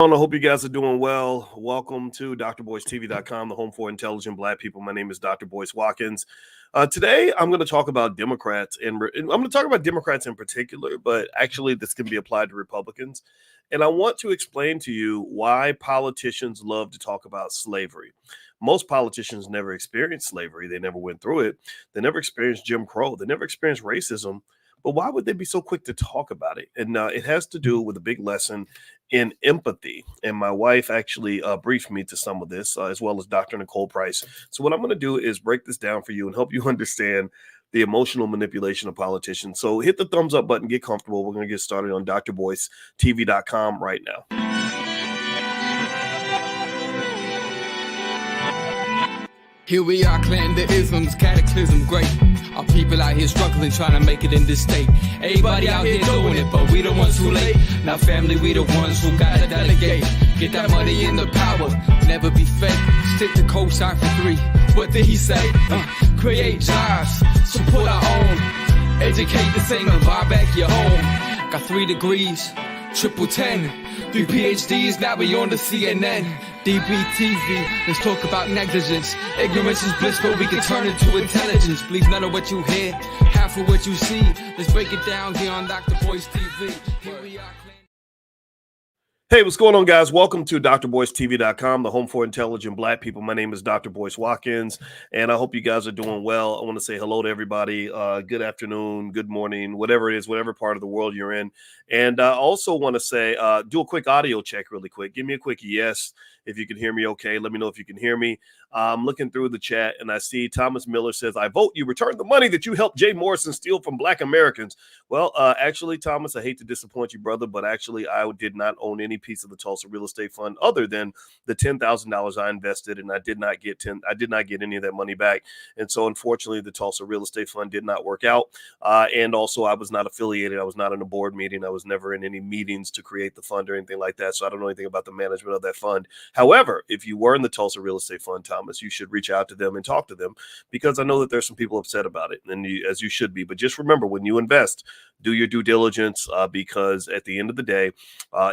I hope you guys are doing well. Welcome to drboycetv.com, the home for intelligent Black people. My name is Dr. Boyce Watkins. Today, I'm going to talk about Democrats, and I'm going to talk about Democrats in particular, but actually this can be applied to Republicans. And I want to explain to you why politicians love to talk about slavery. Most politicians never experienced slavery. They never went through it. They never experienced Jim Crow. They never experienced racism. But why would they be so quick to talk about it? And it has to do with a big lesson in empathy. And my wife actually briefed me to some of this, as well as Dr. Nicole Price. So what I'm going to do is break this down for you and help you understand the emotional manipulation of politicians. So hit the thumbs up button, get comfortable. We're going to get started on drboycetv.com right now. Here we are, clan the isms, cataclysm, great. Our people out here struggling, trying to make it in this state. Everybody out here doing it, but we the ones too late. Now family, we the ones who gotta delegate. Get that money in the power, never be fake. Stick to co-sign for 3. What did he say? Create jobs, support our own. Educate the same and buy back your home. Got 3 degrees, triple 10. 3 PhDs, now we on the CNN. DBTV, let's talk about negligence. Ignorance is bliss, but we can turn it to intelligence. Believe none of what you hear, half of what you see. Let's break it down here on Dr. Boyce TV. Here we are. Hey, what's going on, guys? Welcome to drboycetv.com, the home for intelligent Black people. My name is Dr. Boyce Watkins, and I hope you guys are doing well. I want to say hello to everybody. Good afternoon, good morning, whatever it is, whatever part of the world you're in. And I also want to say, do a quick audio check really quick. Give me a quick yes if you can hear me okay. Let me know if you can hear me. I'm looking through the chat, and I see Thomas Miller says, I vote you return the money that you helped Jay Morrison steal from Black Americans. Well, actually, Thomas, I hate to disappoint you, brother, but actually I did not own any piece of the Tulsa Real Estate Fund other than the $10,000 I invested, and I did not get any of that money back. And so, unfortunately, the Tulsa Real Estate Fund did not work out. And also, I was not affiliated. I was not in a board meeting. I was never in any meetings to create the fund or anything like that. So I don't know anything about the management of that fund. However, if you were in the Tulsa Real Estate Fund, Thomas, you should reach out to them and talk to them, because I know that there's some people upset about it, and as you should be. But just remember, when you invest, do your due diligence, because at the end of the day,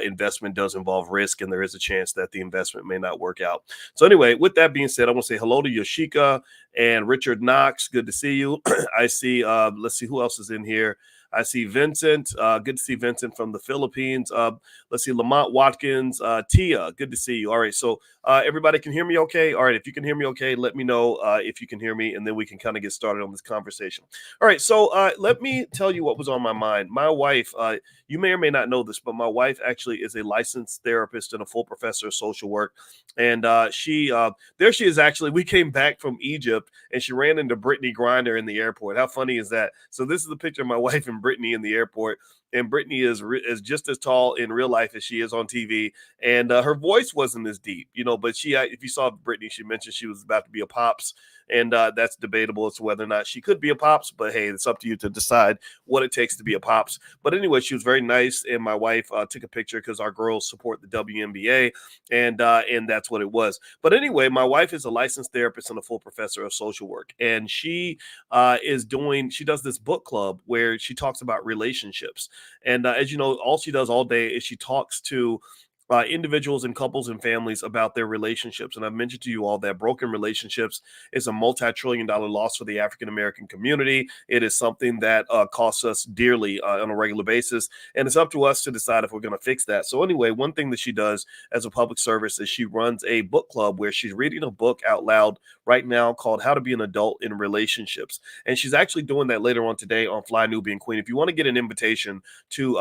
investment does involve risk, and there is a chance that the investment may not work out. So anyway, with that being said, I want to say hello to Yoshika and Richard Knox. Good to see you. I see, let's see who else is in here. I see Vincent. Good to see Vincent from the Philippines. Let's see, Lamont Watkins. Tia, good to see you. All right, so everybody can hear me okay? All right, if you can hear me okay, let me know if you can hear me, and then we can kind of get started on this conversation. All right, so let me tell you what was on my mind. My wife, you may or may not know this, but my wife actually is a licensed therapist and a full professor of social work. And there she is actually. We came back from Egypt, and she ran into Brittany Griner in the airport. How funny is that? So this is the picture of my wife and Brittany in the airport. And Brittany is just as tall in real life as she is on TV. And her voice wasn't as deep, but if you saw Brittany, she mentioned she was about to be a pops. And that's debatable as to whether or not she could be a pops. But hey, it's up to you to decide what it takes to be a pops. But anyway, she was very nice. And my wife took a picture because our girls support the WNBA. And that's what it was. But anyway, my wife is a licensed therapist and a full professor of social work. And she does this book club where she talks about relationships. And as you know, all she does all day is she talks to individuals and couples and families about their relationships. And I've mentioned to you all that broken relationships is a multi-trillion-dollar loss for the African-American community. It is something that costs us dearly on a regular basis. And it's up to us to decide if we're going to fix that. So anyway, one thing that she does as a public service is she runs a book club where she's reading a book out loud right now called How to Be an Adult in Relationships. And she's actually doing that later on today on Fly Nubian Queen. If you want to get an invitation to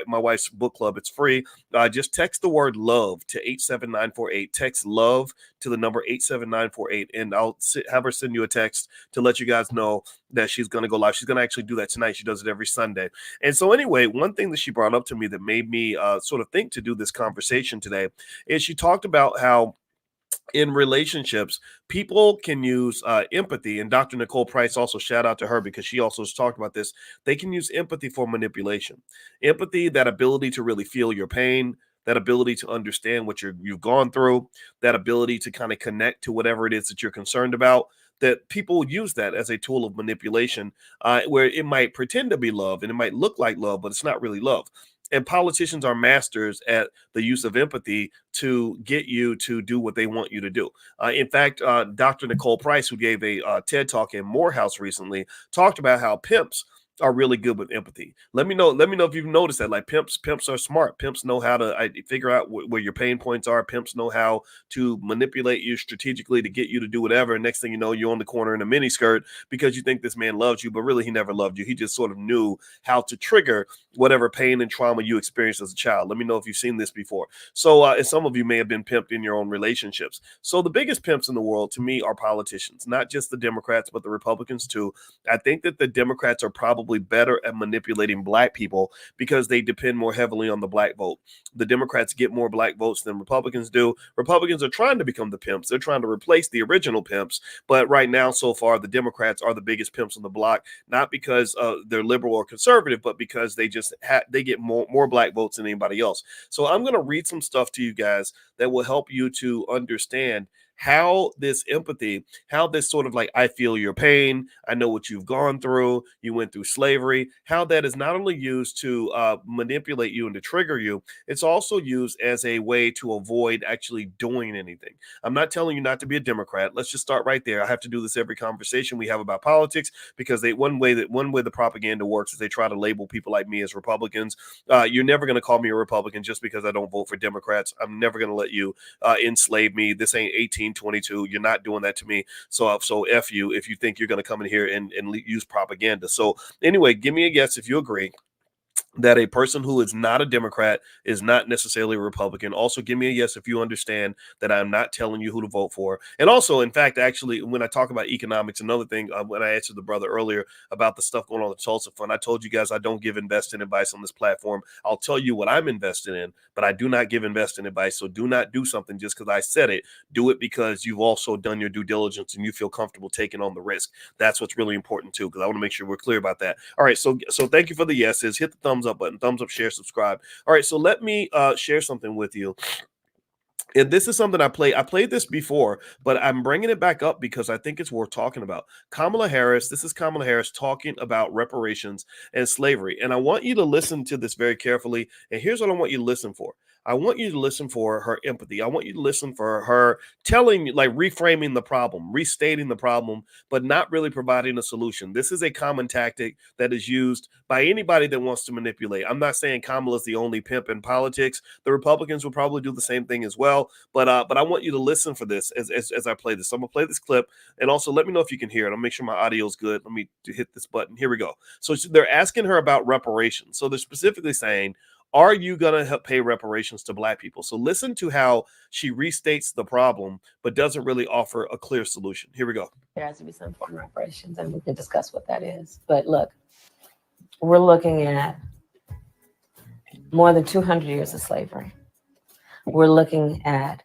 my wife's book club, it's free. Just text the word love to 87948. Text love to the number 87948, and I'll have her send you a text to let you guys know that she's going to go live. She's going to actually do that tonight. She does it every Sunday. And so anyway, one thing that she brought up to me that made me sort of think to do this conversation today is she talked about how in relationships, people can use empathy. And Dr. Nicole Price, also shout out to her because she also has talked about this. They can use empathy for manipulation. Empathy, that ability to really feel your pain, that ability to understand what you've gone through, that ability to kind of connect to whatever it is that you're concerned about, that people use that as a tool of manipulation, where it might pretend to be love and it might look like love, but it's not really love. And politicians are masters at the use of empathy to get you to do what they want you to do. In fact, Dr. Nicole Price, who gave a TED Talk in Morehouse recently, talked about how pimps are really good with empathy. Let me know if you've noticed that. Like pimps are smart. Pimps know how to figure out where your pain points are. Pimps know how to manipulate you strategically to get you to do whatever. And next thing you know, you're on the corner in a mini skirt because you think this man loves you, but really he never loved you. He just sort of knew how to trigger whatever pain and trauma you experienced as a child. Let me know if you've seen this before. So, and some of you may have been pimped in your own relationships. So the biggest pimps in the world to me are politicians, not just the Democrats, but the Republicans too. I think that the Democrats are probably better at manipulating black people because they depend more heavily on the black vote. The Democrats get more black votes than Republicans do. Republicans are trying to become the pimps. They're trying to replace the original pimps. But right now, so far, the Democrats are the biggest pimps on the block, not because they're liberal or conservative, but because they just they get more black votes than anybody else. So I'm going to read some stuff to you guys that will help you to understand how this empathy, how this sort of like, I feel your pain, I know what you've gone through, you went through slavery, how that is not only used to manipulate you and to trigger you, it's also used as a way to avoid actually doing anything. I'm not telling you not to be a Democrat. Let's just start right there. I have to do this every conversation we have about politics because one way the propaganda works is they try to label people like me as Republicans. You're never going to call me a Republican just because I don't vote for Democrats. I'm never going to let you enslave me. This ain't 1822. You're not doing that to me. So F you if you think you're going to come in here and use propaganda. So anyway, give me a guess if you agree that a person who is not a Democrat is not necessarily a Republican. Also, give me a yes if you understand that I'm not telling you who to vote for. And also, in fact, actually, when I talk about economics, another thing, when I answered the brother earlier about the stuff going on the Tulsa Fund, I told you guys I don't give investing advice on this platform. I'll tell you what I'm invested in, but I do not give investing advice. So do not do something just because I said it. Do it because you've also done your due diligence and you feel comfortable taking on the risk. That's what's really important too, because I want to make sure we're clear about that. All right, so thank you for the yeses. Hit the thumbs up button, thumbs up, share, subscribe. All right, so let me share something with you. And this is something I played this before, but I'm bringing it back up because I think it's worth talking about. Kamala Harris, this is Kamala Harris talking about reparations and slavery. And I want you to listen to this very carefully. And here's what I want you to listen for. I want you to listen for her empathy. I want you to listen for her telling, like reframing the problem, restating the problem, but not really providing a solution. This is a common tactic that is used by anybody that wants to manipulate. I'm not saying Kamala's the only pimp in politics. The Republicans will probably do the same thing as well. But I want you to listen for this as I play this. So I'm going to play this clip, and also let me know if you can hear it. I'll make sure my audio is good. Let me hit this button. Here we go. So they're asking her about reparations. So they're specifically saying, are you going to pay reparations to black people? So listen to how she restates the problem, but doesn't really offer a clear solution. Here we go. There has to be some form of reparations, and we can discuss what that is. But look, we're looking at more than 200 years of slavery. We're looking at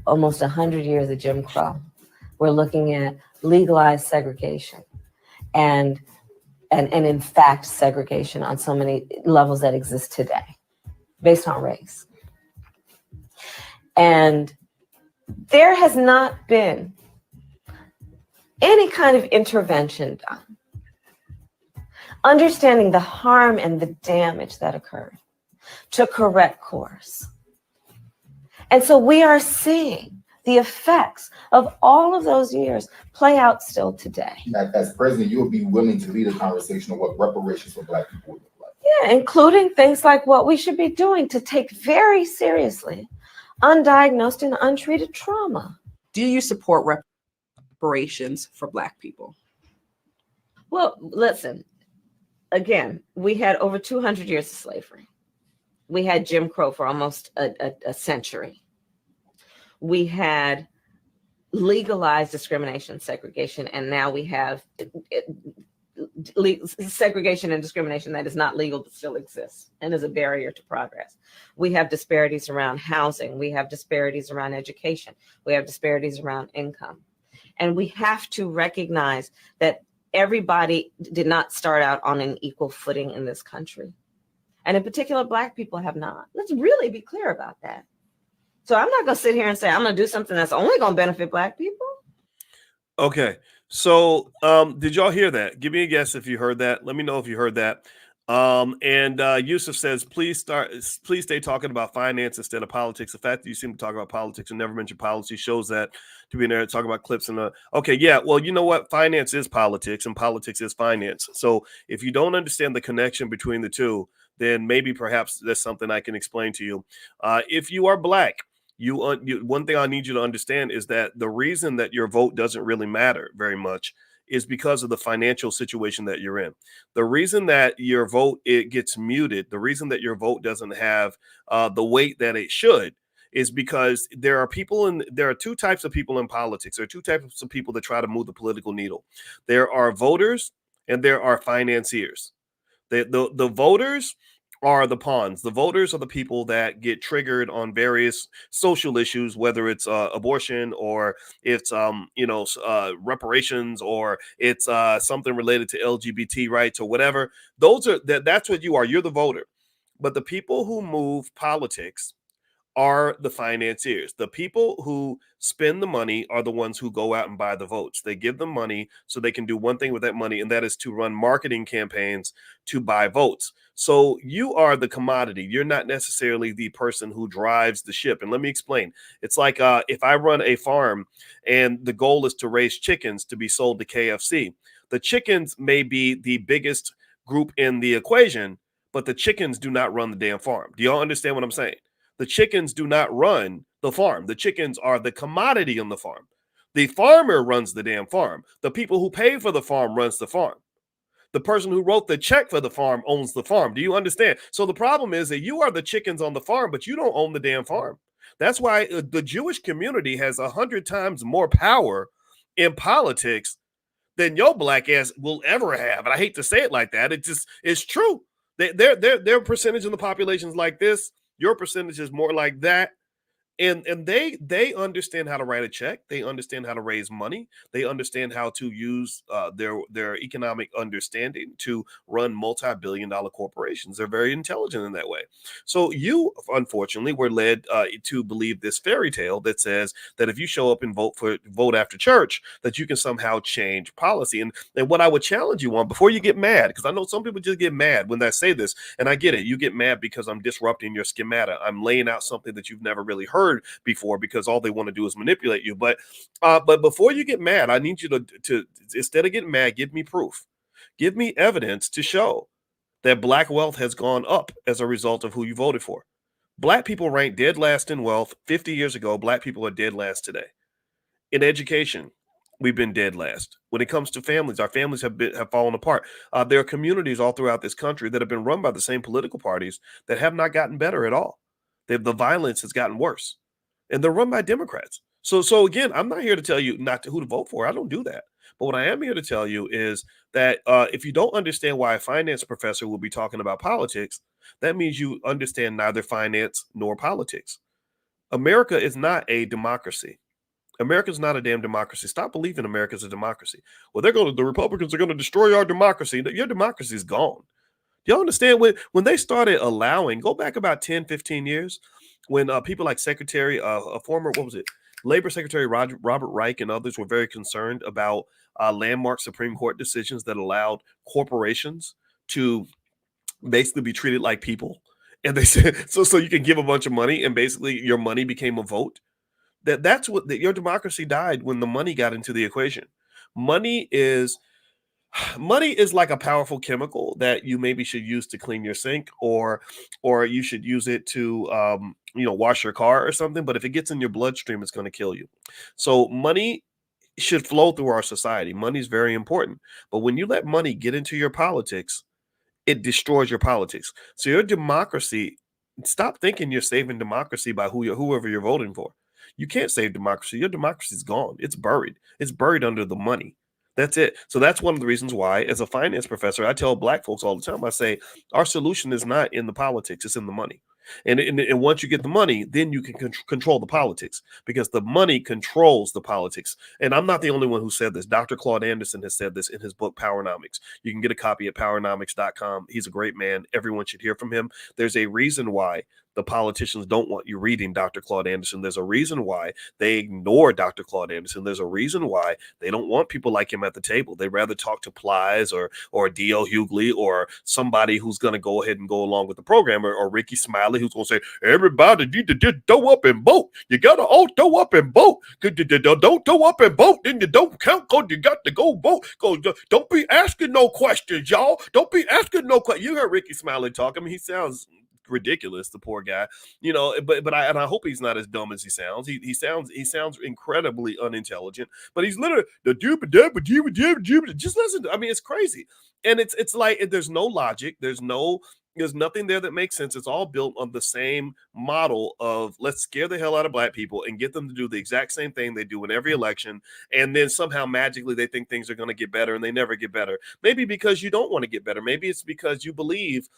almost 100 years of Jim Crow. We're looking at legalized segregation and in fact, segregation on so many levels that exist today based on race. And there has not been any kind of intervention done, understanding the harm and the damage that occurred to correct course. And so we are seeing the effects of all of those years play out still today. As president, you would be willing to lead a conversation on what reparations for black people would look like. Yeah, including things like what we should be doing to take very seriously undiagnosed and untreated trauma. Do you support reparations for black people? Well, listen, again, we had over 200 years of slavery. We had Jim Crow for almost a century. We had legalized discrimination, segregation, and now we have segregation and discrimination that is not legal but still exists and is a barrier to progress. We have disparities around housing. We have disparities around education. We have disparities around income. And we have to recognize that everybody did not start out on an equal footing in this country. And in particular, Black people have not. Let's really be clear about that. So I'm not going to sit here and say I'm going to do something that's only going to benefit Black people. Okay. So did y'all hear that? Give me a guess if you heard that. Let me know if you heard that. And Yusuf says, please stay talking about finance instead of politics. The fact that you seem to talk about politics and never mention policy shows that to be in there talking about clips and okay, yeah, well, you know what? Finance is politics and politics is finance. So if you don't understand the connection between the two, then maybe perhaps there's something I can explain to you. If you are black, one thing I need you to understand is that the reason that your vote doesn't really matter very much is because of the financial situation that you're in. The reason that your vote it gets muted, the reason that your vote doesn't have the weight that it should, is because there are two types of people in politics. There are two types of people that try to move the political needle. There are voters and there are financiers. The voters are the pawns. The voters are the people that get triggered on various social issues, whether it's abortion or it's reparations or it's something related to LGBT rights or whatever. That's what you are. You're the voter. But the people who move politics are the financiers. The people who spend the money are the ones who go out and buy the votes. They give them money so they can do one thing with that money, and that is to run marketing campaigns to buy votes. So you are the commodity. You're not necessarily the person who drives the ship. And let me explain. It's like if I run a farm and the goal is to raise chickens to be sold to KFC, the chickens may be the biggest group in the equation, but the chickens do not run the damn farm. Do y'all understand what I'm saying? The chickens do not run the farm. The chickens are the commodity on the farm. The farmer runs the damn farm. The people who pay for the farm runs the farm. The person who wrote the check for the farm owns the farm. Do you understand? So the problem is that you are the chickens on the farm, but you don't own the damn farm. That's why the Jewish community has 100 times more power in politics than your black ass will ever have. And I hate to say it like that. It's true. Their percentage of the population is like this. Your percentage is more like that. And they understand how to write a check. They understand how to raise money. They understand how to use their economic understanding to run multi-billion-dollar corporations. They're very intelligent in that way. So you, unfortunately, were led to believe this fairy tale that says that if you show up and vote after church, that you can somehow change policy. And what I would challenge you on before you get mad, because I know some people just get mad when I say this, and I get it. You get mad because I'm disrupting your schemata. I'm laying out something that you've never really heard before, because all they want to do is manipulate you. But before you get mad, I need you to instead of getting mad, give me proof. Give me evidence to show that black wealth has gone up as a result of who you voted for. Black people ranked dead last in wealth 50 years ago. Black people are dead last today. In education, we've been dead last. When it comes to families, our families have fallen apart. There are communities all throughout this country that have been run by the same political parties that have not gotten better at all. The violence has gotten worse, and they're run by Democrats. So again, I'm not here to tell you who to vote for. I don't do that. But what I am here to tell you is that if you don't understand why a finance professor will be talking about politics, that means you understand neither finance nor politics. America is not a democracy. America's not a damn democracy. Stop believing America's a democracy. Well, the Republicans are going to destroy our democracy. Your democracy is gone. Do you understand when they started allowing, go back about 10, 15 years, when people like Labor Secretary Robert Reich and others were very concerned about landmark Supreme Court decisions that allowed corporations to basically be treated like people. And they said, so you can give a bunch of money and basically your money became a vote. That's what your democracy died when the money got into the equation. Money is like a powerful chemical that you maybe should use to clean your sink, or you should use it to wash your car or something. But if it gets in your bloodstream, it's going to kill you. So money should flow through our society. Money is very important. But when you let money get into your politics, it destroys your politics. So your democracy, stop thinking you're saving democracy by whoever you're voting for. You can't save democracy. Your democracy is gone. It's buried. It's buried under the money. That's it. So that's one of the reasons why, as a finance professor, I tell black folks all the time, I say, our solution is not in the politics, it's in the money. And once you get the money, then you can control the politics, because the money controls the politics. And I'm not the only one who said this. Dr. Claude Anderson has said this in his book, Powernomics. You can get a copy at powernomics.com. He's a great man. Everyone should hear from him. There's a reason why the politicians don't want you reading Dr. Claude Anderson. There's a reason why they ignore Dr. Claude Anderson. There's a reason why they don't want people like him at the table. They'd rather talk to Plies or D.L. Hughley or somebody who's going to go ahead and go along with the program, or Ricky Smiley, who's going to say, everybody need to just throw up and vote. You got to all throw up and vote. Don't throw up and vote, then you don't count because you got to go vote. Don't be asking no questions, y'all. Don't be asking no questions. You heard Ricky Smiley talk. I mean, he sounds ridiculous, the poor guy, but I hope he's not as dumb as he sounds. He sounds incredibly unintelligent, but he's literally just listen. I mean, it's crazy. And it's like there's no logic, there's nothing there that makes sense. It's all built on the same model of let's scare the hell out of black people and get them to do the exact same thing they do in every election. And then somehow magically they think things are going to get better, and they never get better. Maybe because you don't want to get better. Maybe it's because you believe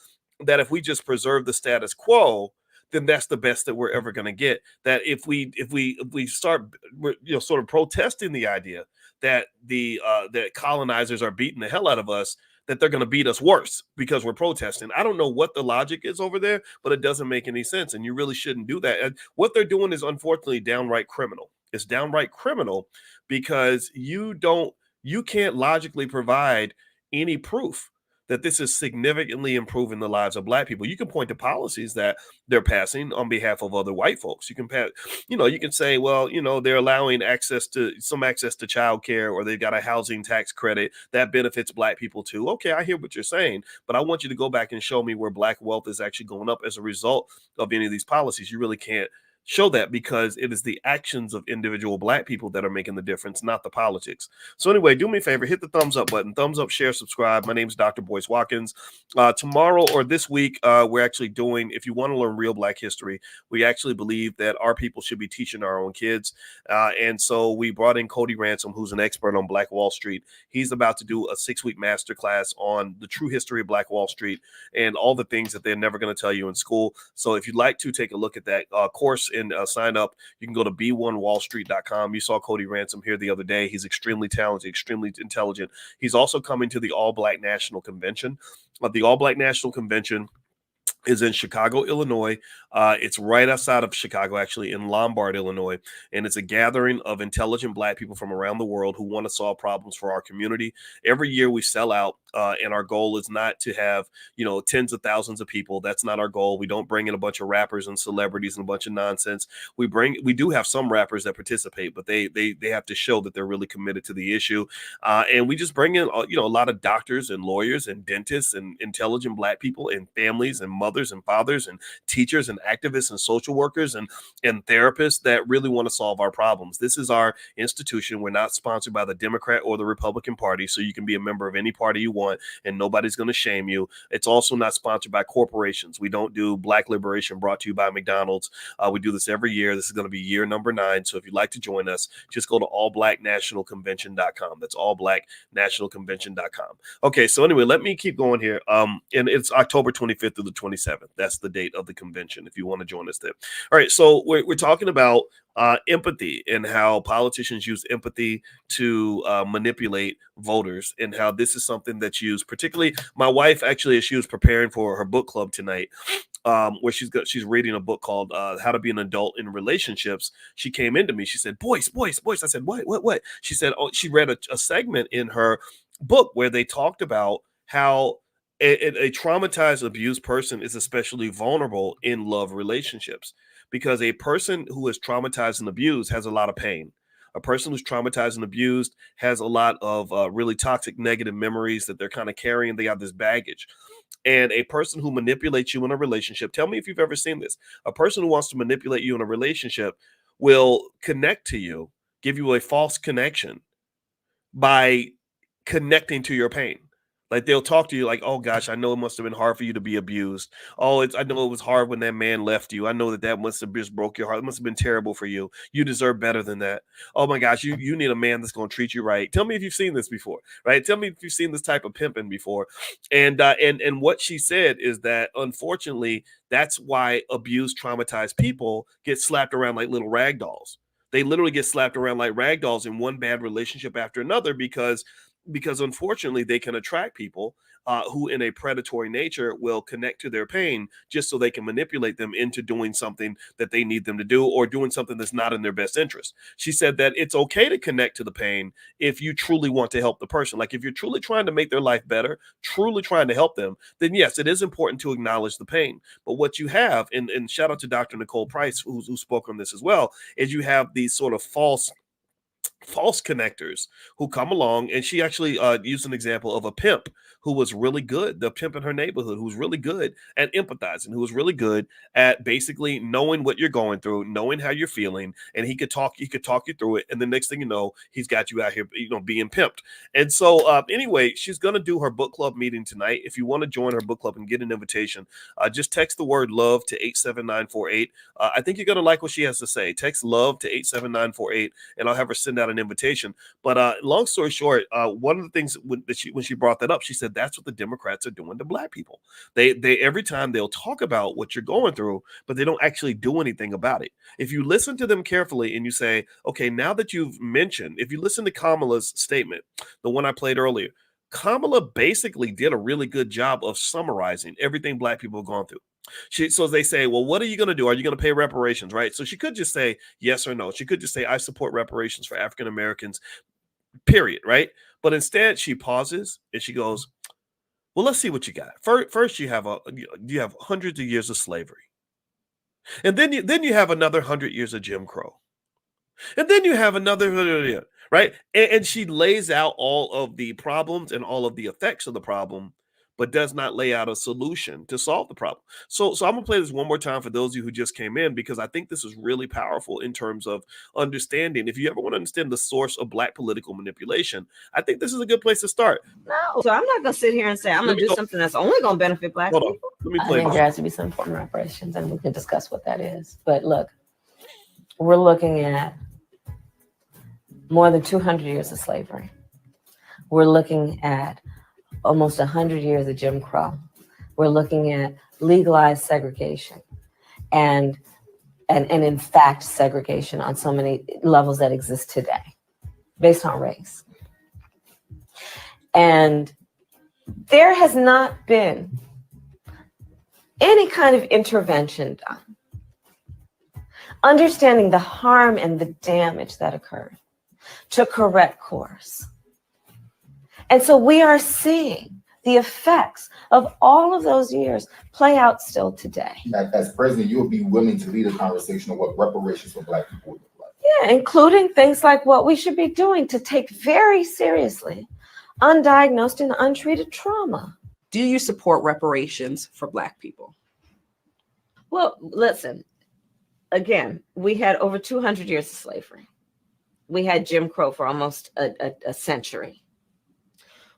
that if we just preserve the status quo, then that's the best that we're ever going to get. That if we start, sort of protesting the idea that that colonizers are beating the hell out of us, that they're going to beat us worse because we're protesting. I don't know what the logic is over there, but it doesn't make any sense. And you really shouldn't do that. And what they're doing is unfortunately downright criminal. It's downright criminal because you can't logically provide any proof that this is significantly improving the lives of black people. You can point to policies that they're passing on behalf of other white folks. You can say, well, they're allowing access to childcare, or they've got a housing tax credit that benefits black people too. Okay, I hear what you're saying, but I want you to go back and show me where black wealth is actually going up as a result of any of these policies. You really can't show that because it is the actions of individual black people that are making the difference, not the politics. So anyway, do me a favor, hit the thumbs up button, thumbs up, share, subscribe. My name is Dr. Boyce Watkins. Tomorrow or this week, we're actually doing, if you want to learn real black history, we actually believe that our people should be teaching our own kids. And so we brought in Cody Ransom, who's an expert on Black Wall Street. He's about to do a 6-week masterclass on the true history of Black Wall Street and all the things that they're never going to tell you in school. So if you'd like to take a look at that course and sign up, you can go to b1wallstreet.com. You saw Cody Ransom here the other day. He's extremely talented, extremely intelligent. He's also coming to the All Black National Convention. The All Black National Convention is in Chicago, Illinois. It's right outside of Chicago, actually, in Lombard, Illinois. And it's a gathering of intelligent black people from around the world who want to solve problems for our community. Every year we sell out, and our goal is not to have, tens of thousands of people. That's not our goal. We don't bring in a bunch of rappers and celebrities and a bunch of nonsense. We do have some rappers that participate, but they have to show that they're really committed to the issue. And we just bring in, a lot of doctors and lawyers and dentists and intelligent black people and families and mothers and fathers and teachers and activists and social workers and therapists that really want to solve our problems. This is our institution. We're not sponsored by the Democrat or the Republican Party, so you can be a member of any party you want and nobody's going to shame you. It's also not sponsored by corporations. We don't do Black Liberation brought to you by McDonald's. We do this every year. This is going to be year number 9. So if you'd like to join us, just go to allblacknationalconvention.com. That's allblacknationalconvention.com. Okay, so anyway, let me keep going here. And it's October 25th through the 27th. That's the date of the convention if you want to join us there. All right, so we're talking about empathy and how politicians use empathy to manipulate voters, and how this is something that's used particularly. My wife, actually, as she was preparing for her book club tonight, where she's reading a book called How to Be an Adult in Relationships, she came into me. She said, Boyce. I said, what? She said, oh, she read a segment in her book where they talked about how a traumatized, abused person is especially vulnerable in love relationships, because a person who is traumatized and abused has a lot of pain. A person who's traumatized and abused has a lot of really toxic, negative memories that they're kind of carrying. They have this baggage. And a person who manipulates you in a relationship, tell me if you've ever seen this. A person who wants to manipulate you in a relationship will connect to you, give you a false connection by connecting to your pain. Like, they'll talk to you like, oh gosh, I know it must have been hard for you to be abused. Oh, I know it was hard when that man left you. I know that must have just broke your heart. It must have been terrible for you. You deserve better than that. Oh my gosh, you need a man that's going to treat you right. Tell me if you've seen this before, right? Tell me if you've seen this type of pimping before. And what she said is that, unfortunately, that's why abused, traumatized people get slapped around like little rag dolls. They literally get slapped around like rag dolls in one bad relationship after another, because because unfortunately they can attract people who in a predatory nature will connect to their pain just so they can manipulate them into doing something that they need them to do or doing something that's not in their best interest. She said that it's okay to connect to the pain if you truly want to help the person. Like if you're truly trying to make their life better, truly trying to help them, then yes, it is important to acknowledge the pain. But what you have, and shout out to Dr. Nicole Price, who spoke on this as well, is you have these sort of false connectors who come along, and she actually used an example of a pimp who was really good, the pimp in her neighborhood who was really good at empathizing, who was really good at basically knowing what you're going through, knowing how you're feeling, and he could talk you through it, and the next thing you know, he's got you out here, being pimped. And so anyway, she's going to do her book club meeting tonight. If you want to join her book club and get an invitation, just text the word love to 87948. I think you're going to like what she has to say. Text love to 87948, and I'll have her send out an invitation. But long story short, one of the things when she brought that up, she said that's what the Democrats are doing to Black people. They every time they'll talk about what you're going through, but they don't actually do anything about it. If you listen to them carefully and you say, okay, now that you've mentioned, if you listen to Kamala's statement, the one I played earlier, Kamala basically did a really good job of summarizing everything Black people have gone through. So they say, well, what are you going to do? Are you going to pay reparations, right? So she could just say yes or no. She could just say, I support reparations for African Americans, period, right? But instead, she pauses and she goes, well, let's see what you got. First, you have hundreds of years of slavery, and then you have another 100 years of Jim Crow, and then you have another, right? And she lays out all of the problems and all of the effects of the problem, but does not lay out a solution to solve the problem. So I'm gonna play this one more time for those of you who just came in, because I think this is really powerful in terms of understanding. If you ever want to understand the source of Black political manipulation, I think this is a good place to start. No, so I'm not gonna sit here and say I'm gonna do something that's only gonna benefit Black Hold on. people. Let me I play think this. there has to be some form of reparations, and we can discuss what that is. But look, we're looking at more than 200 years of slavery. We're looking at almost 100 years of Jim Crow. We're looking at legalized segregation and in fact, segregation on so many levels that exist today based on race. And there has not been any kind of intervention done, understanding the harm and the damage that occurred to correct course. And so we are seeing the effects of all of those years play out still today. As president, you would be willing to lead a conversation on what reparations for Black people would look like. Yeah, including things like what we should be doing to take very seriously undiagnosed and untreated trauma. Do you support reparations for Black people? Well, listen, again, we had over 200 years of slavery. We had Jim Crow for almost a century.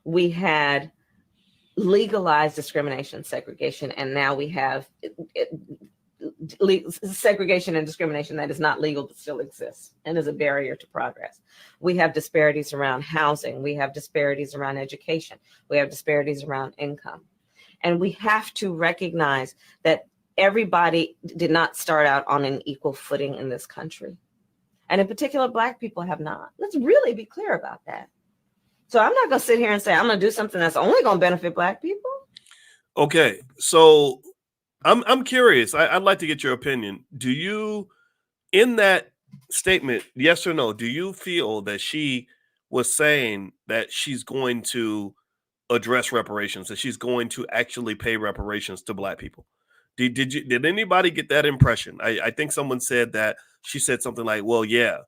We had legalized discrimination, segregation, and now we have segregation and discrimination that is not legal but still exists and is a barrier to progress. We have disparities around housing. We have disparities around education. We have disparities around income. And we have to recognize that everybody did not start out on an equal footing in this country. And in particular, Black people have not. Let's really be clear about that. So I'm not going to sit here and say I'm going to do something that's only going to benefit Black people. Okay, so I'm curious. I'd like to get your opinion. Do you, in that statement, yes or no, do you feel that she was saying that she's going to address reparations, that she's going to actually pay reparations to Black people? Did anybody get that impression? I think someone said that she said something like, well, yeah.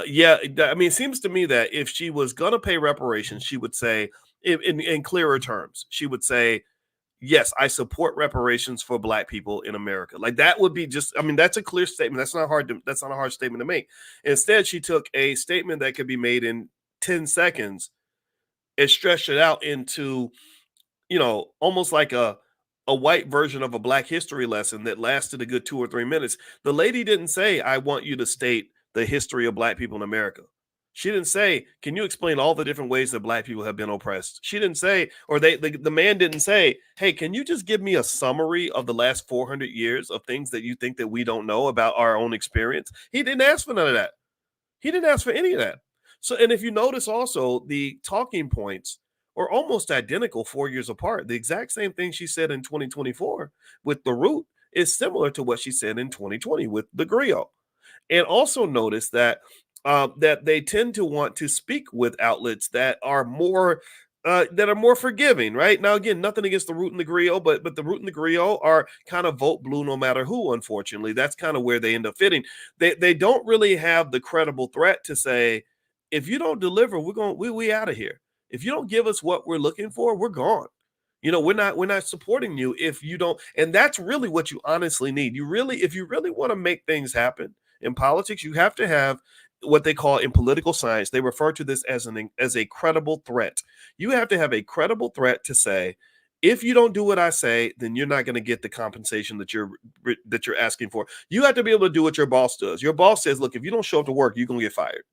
Yeah, I mean, it seems to me that if she was going to pay reparations, she would say in clearer terms, she would say, yes, I support reparations for Black people in America. Like that would be just, I mean, that's a clear statement. That's not a hard statement to make. Instead, she took a statement that could be made in 10 seconds and stretched it out into, almost like a white version of a Black history lesson that lasted a good 2 or 3 minutes. The lady didn't say, I want you to state the history of Black people in America. She didn't say, can you explain all the different ways that Black people have been oppressed? She didn't say, or the man didn't say, hey, can you just give me a summary of the last 400 years of things that you think that we don't know about our own experience? He didn't ask for none of that. He didn't ask for any of that. So, and if you notice also, the talking points are almost identical 4 years apart. The exact same thing she said in 2024 with the root is similar to what she said in 2020 with the griot. And also notice that that they tend to want to speak with outlets that are more forgiving, right? Now, again, nothing against the root and the griot, but the root and the griot are kind of vote blue no matter who. Unfortunately, that's kind of where they end up fitting. They don't really have the credible threat to say, if you don't deliver, we out of here. If you don't give us what we're looking for, we're gone. We're not supporting you if you don't. And that's really what you honestly need. If you really want to make things happen in politics, you have to have what they call in political science. They refer to this as a credible threat. You have to have a credible threat to say, if you don't do what I say, then you're not going to get the compensation that you're asking for. You have to be able to do what your boss does. Your boss says, look, if you don't show up to work, you're going to get fired.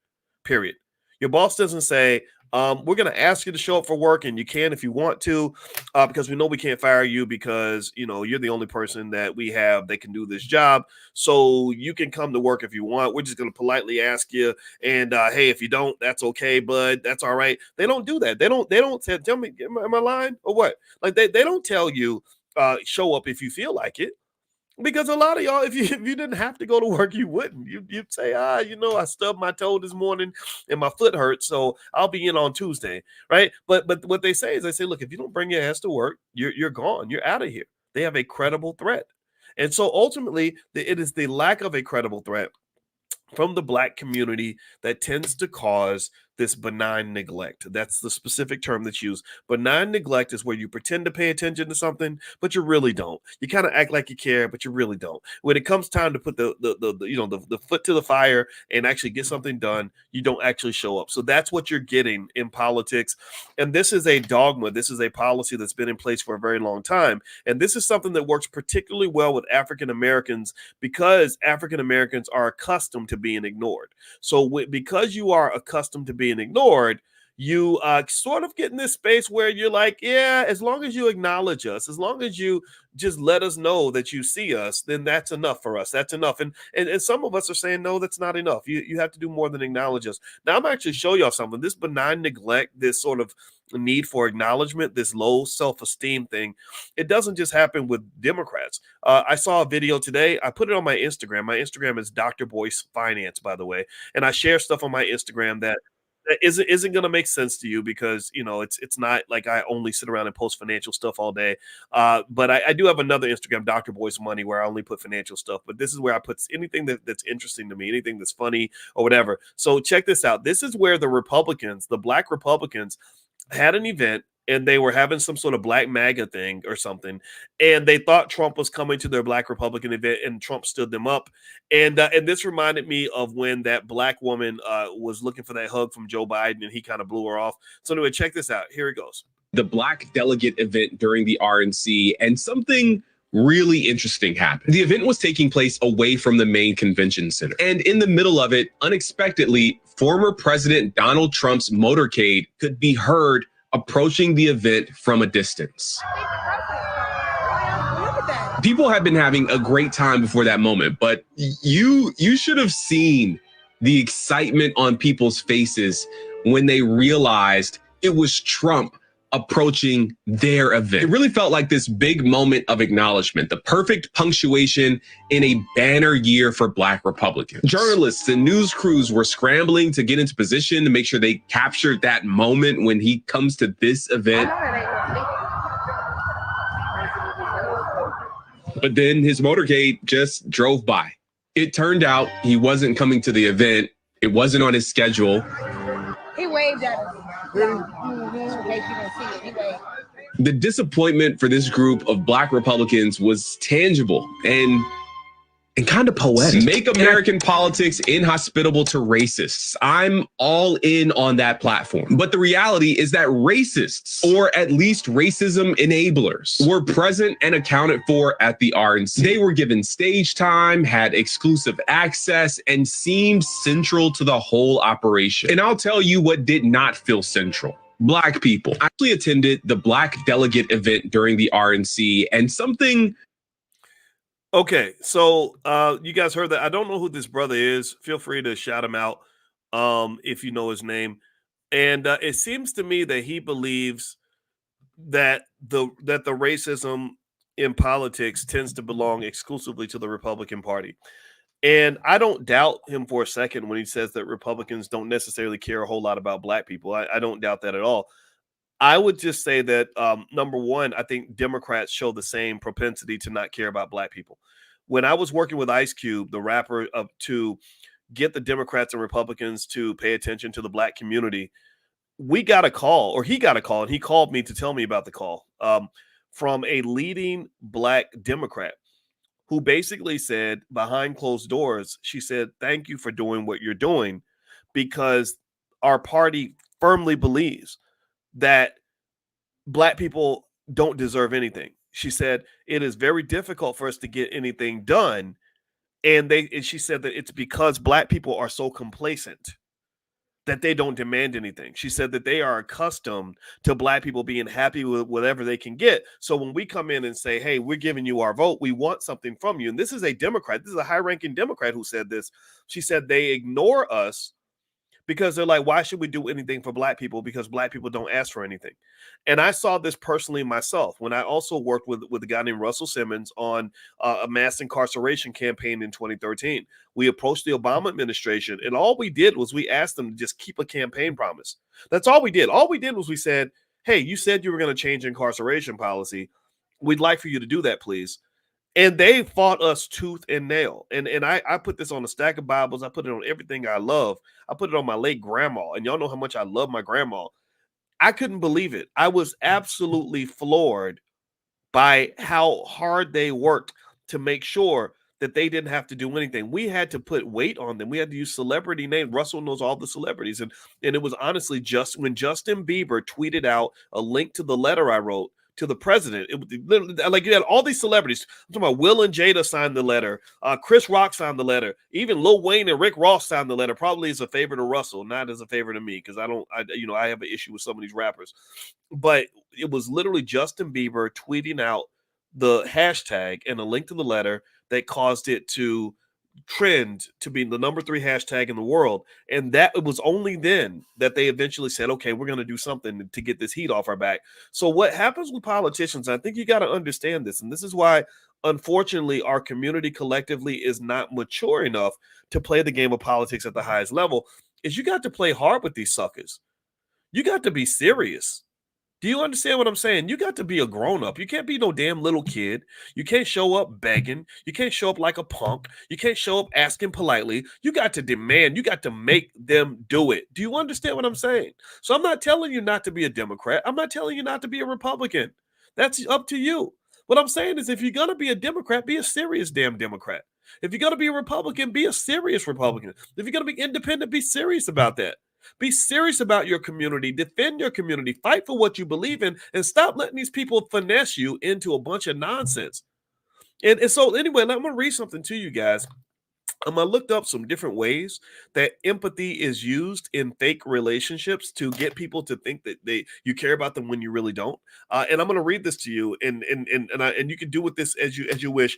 Period. Your boss doesn't say, we're going to ask you to show up for work, and you can if you want to, because we know we can't fire you because, you're the only person that we have that can do this job. So you can come to work if you want. We're just going to politely ask you. And hey, if you don't, that's okay, bud. That's all right. They don't do that. They don't say, tell me, am I lying or what? Like they don't tell you show up if you feel like it. Because a lot of y'all, if you didn't have to go to work, you wouldn't. You'd say, I stubbed my toe this morning and my foot hurts, so I'll be in on Tuesday, right? But what they say is, they say, look, if you don't bring your ass to work, you're gone. You're out of here. They have a credible threat. And so ultimately, it is the lack of a credible threat from the Black community that tends to cause this benign neglect. That's the specific term that's used. Benign neglect is where you pretend to pay attention to something, but you really don't. You kind of act like you care, but you really don't. When it comes time to put the foot to the fire and actually get something done, you don't actually show up. So that's what you're getting in politics. And this is a dogma. This is a policy that's been in place for a very long time. And this is something that works particularly well with African Americans because African Americans are accustomed to being ignored. So because you are accustomed to being ignored, you sort of get in this space where you're like, yeah, as long as you acknowledge us, as long as you just let us know that you see us, then that's enough for us. That's enough. And some of us are saying, no, that's not enough. You have to do more than acknowledge us. Now, I'm actually show y'all something. This benign neglect, this sort of need for acknowledgement, this low self-esteem thing, it doesn't just happen with Democrats. I saw a video today. I put it on my Instagram. My Instagram is Dr. Boyce Finance, by the way. And I share stuff on my Instagram that isn't going to make sense to you because it's not like I only sit around and post financial stuff all day. But I do have another Instagram, Dr. Boyce Money, where I only put financial stuff. But this is where I put anything that's interesting to me, anything that's funny or whatever. So check this out. This is where the Republicans, the Black Republicans, had an event. And they were having some sort of Black MAGA thing or something. And they thought Trump was coming to their Black Republican event, and Trump stood them up. And this reminded me of when that Black woman was looking for that hug from Joe Biden, and he kind of blew her off. So anyway, check this out. Here it goes. The Black delegate event during the RNC, and something really interesting happened. The event was taking place away from the main convention center. And in the middle of it, unexpectedly, former President Donald Trump's motorcade could be heard approaching the event from a distance. People have been having a great time before that moment, but you should have seen the excitement on people's faces when they realized it was Trump approaching their event. It really felt like this big moment of acknowledgement, the perfect punctuation in a banner year for Black Republicans. Journalists and news crews were scrambling to get into position to make sure they captured that moment when he comes to this event. But then his motorcade just drove by. It turned out he wasn't coming to the event. It wasn't on his schedule. He waved at us. The disappointment for this group of Black Republicans was tangible and kind of poetic. Make American politics inhospitable to racists. I'm all in on that platform. But the reality is that racists, or at least racism enablers, were present and accounted for at the RNC. They were given stage time, had exclusive access, and seemed central to the whole operation. And I'll tell you what did not feel central. Black people. I actually attended the Black delegate event during the RNC, and something. Okay, so you guys heard that. I don't know who this brother is. Feel free to shout him out. if you know his name. And it seems to me that he believes that the racism in politics tends to belong exclusively to the Republican Party. And I don't doubt him for a second when he says that Republicans don't necessarily care a whole lot about black people. I don't doubt that at all. I would just say that number one, I think Democrats show the same propensity to not care about black people. When I was working with Ice Cube, the rapper, to get the Democrats and Republicans to pay attention to the black community, we got a call, or he got a call, and he called me to tell me about the call from a leading black Democrat who basically said, behind closed doors, she said, "Thank you for doing what you're doing, because our party firmly believes that black people don't deserve anything." She said, "It is very difficult for us to get anything done." And she said that it's because black people are so complacent that they don't demand anything. She said that they are accustomed to black people being happy with whatever they can get. So when we come in and say, "Hey, we're giving you our vote, we want something from you." And this is a Democrat. This is a high-ranking Democrat who said this. She said they ignore us because they're like, "Why should we do anything for black people? Because black people don't ask for anything." And I saw this personally myself when I also worked with a guy named Russell Simmons on a mass incarceration campaign in 2013. We approached the Obama administration, and all we did was we asked them to just keep a campaign promise. That's all we did. All we did was we said, "Hey, you said you were going to change incarceration policy. We'd like for you to do that, please." And they fought us tooth and nail. And I put this on a stack of Bibles. I put it on everything I love. I put it on my late grandma. And y'all know how much I love my grandma. I couldn't believe it. I was absolutely floored by how hard they worked to make sure that they didn't have to do anything. We had to put weight on them. We had to use celebrity names. Russell knows all the celebrities. And it was honestly just when Justin Bieber tweeted out a link to the letter I wrote to the president. It was literally, like, you had all these celebrities. I'm talking about Will and Jada signed the letter. Chris Rock signed the letter. Even Lil Wayne and Rick Ross signed the letter. Probably as a favor to Russell, not as a favor to me, because I have an issue with some of these rappers. But it was literally Justin Bieber tweeting out the hashtag and a link to the letter that caused it to trend to be the number 3 hashtag in the world. And that it was only then that they eventually said, "Okay, we're going to do something to get this heat off our back." So what happens with politicians, I think you got to understand this. And this is why, unfortunately, our community collectively is not mature enough to play the game of politics at the highest level, is you got to play hard with these suckers. You got to be serious. Do you understand what I'm saying? You got to be a grown-up. You can't be no damn little kid. You can't show up begging. You can't show up like a punk. You can't show up asking politely. You got to demand. You got to make them do it. Do you understand what I'm saying? So I'm not telling you not to be a Democrat. I'm not telling you not to be a Republican. That's up to you. What I'm saying is, if you're going to be a Democrat, be a serious damn Democrat. If you're going to be a Republican, be a serious Republican. If you're going to be independent, be serious about that. Be serious about your community. Defend your community. Fight for what you believe in, and stop letting these people finesse you into a bunch of nonsense. And so anyway, I'm going to read something to you guys. I looked up some different ways that empathy is used in fake relationships to get people to think that you care about them when you really don't. And I'm going to read this to you, and you can do with this as you wish.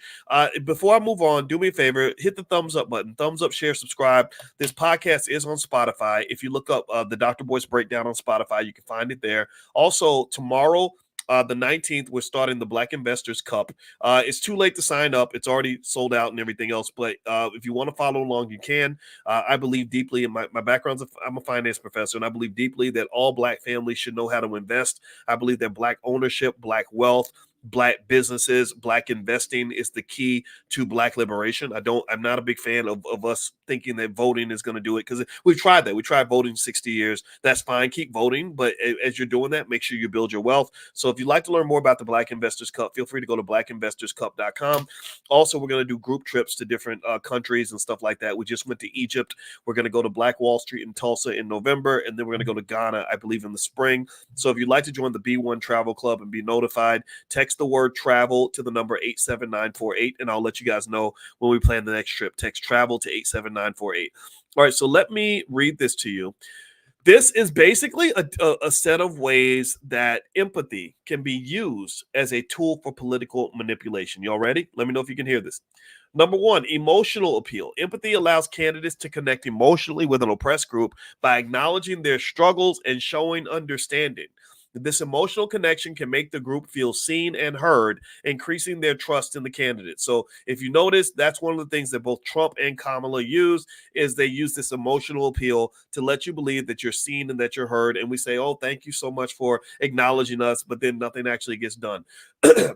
Before I move on, do me a favor, hit the thumbs up button, thumbs up, share, subscribe. This podcast is on Spotify. If you look up the Dr. Boyce Breakdown on Spotify, you can find it there. Also, tomorrow, the 19th, we're starting the Black Investors Cup. It's too late to sign up. It's already sold out and everything else. But if you want to follow along, you can. I believe deeply in my background. I'm a finance professor, and I believe deeply that all Black families should know how to invest. I believe that Black ownership, Black wealth, Black businesses, Black investing is the key to Black liberation. I'm not a big fan of us thinking that voting is going to do it, because we've tried that. We tried voting 60 years. That's fine. Keep voting. But as you're doing that, make sure you build your wealth. So if you'd like to learn more about the Black Investors Cup, feel free to go to blackinvestorscup.com. Also, we're going to do group trips to different countries and stuff like that. We just went to Egypt. We're going to go to Black Wall Street in Tulsa in November, and then we're going to go to Ghana, I believe, in the spring. So if you'd like to join the B1 Travel Club and be notified, text the word travel to the number 87948, and I'll let you guys know when we plan the next trip. Text travel to 87948. All right, so let me read this to you. This is basically a set of ways that empathy can be used as a tool for political manipulation. Y'all ready? Let me know if you can hear this. Number one, emotional appeal. Empathy allows candidates to connect emotionally with an oppressed group by acknowledging their struggles and showing understanding. This emotional connection can make the group feel seen and heard, increasing their trust in the candidate. So if you notice, that's one of the things that both Trump and Kamala use, is they use this emotional appeal to let you believe that you're seen and that you're heard. And we say, oh, thank you so much for acknowledging us, but then nothing actually gets done.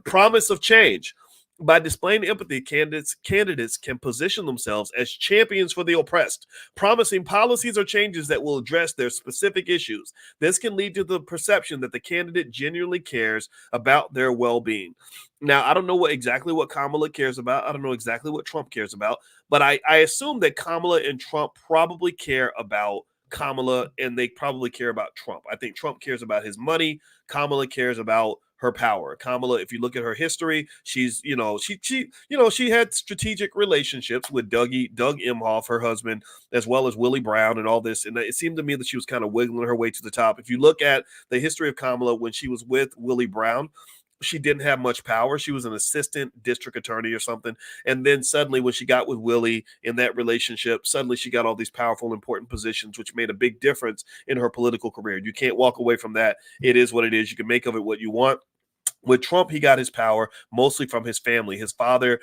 Promise of change. By displaying empathy, candidates can position themselves as champions for the oppressed, promising policies or changes that will address their specific issues. This can lead to the perception that the candidate genuinely cares about their well-being. Now, I don't know exactly what Kamala cares about. I don't know exactly what Trump cares about, but I assume that Kamala and Trump probably care about Kamala, and they probably care about Trump. I think Trump cares about his money. Kamala cares about her power. Kamala, if you look at her history, she's, she had strategic relationships with Doug Emhoff, her husband, as well as Willie Brown and all this. And it seemed to me that she was kind of wiggling her way to the top. If you look at the history of Kamala, when she was with Willie Brown, she didn't have much power. She was an assistant district attorney or something. And then suddenly when she got with Willie in that relationship, suddenly she got all these powerful, important positions, which made a big difference in her political career. You can't walk away from that. It is what it is. You can make of it what you want. With Trump, he got his power mostly from his family. His father,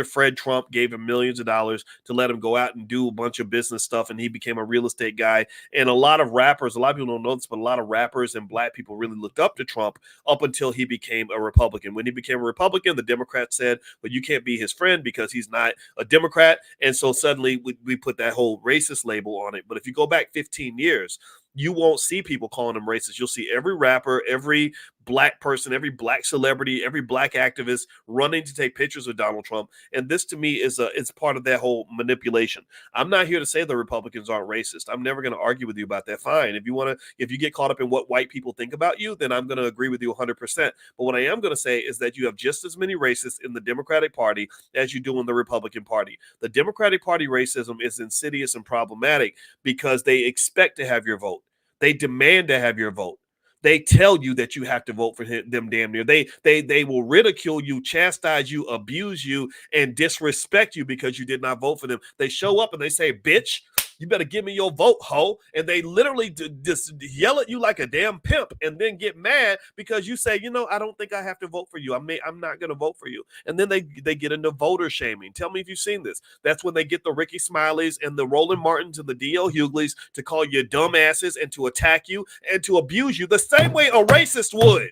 Fred Trump, gave him millions of dollars to let him go out and do a bunch of business stuff, and he became a real estate guy. And a lot of people don't know this, but a lot of rappers and black people really looked up to Trump up until he became a Republican. When he became a Republican, the Democrats said, well, you can't be his friend because he's not a Democrat. And so suddenly we put that whole racist label on it. But if you go back 15 years, you won't see people calling them racist. You'll see every rapper, every black person, every black celebrity, every black activist running to take pictures with Donald Trump. And this to me is it's part of that whole manipulation. I'm not here to say the Republicans aren't racist. I'm never going to argue with you about that. Fine. If you get caught up in what white people think about you, then I'm going to agree with you 100%. But what I am going to say is that you have just as many racists in the Democratic Party as you do in the Republican Party. The Democratic Party racism is insidious and problematic because they expect to have your vote. They demand to have your vote. They tell you that you have to vote for them damn near. They will ridicule you, chastise you, abuse you, and disrespect you because you did not vote for them. They show up and they say, bitch, you better give me your vote, ho. And they literally just yell at you like a damn pimp and then get mad because you say, I don't think I have to vote for you. I'm not going to vote for you. And then they get into voter shaming. Tell me if you've seen this. That's when they get the Ricky Smileys and the Roland Martins and the D.L. Hughleys to call you dumbasses and to attack you and to abuse you the same way a racist would.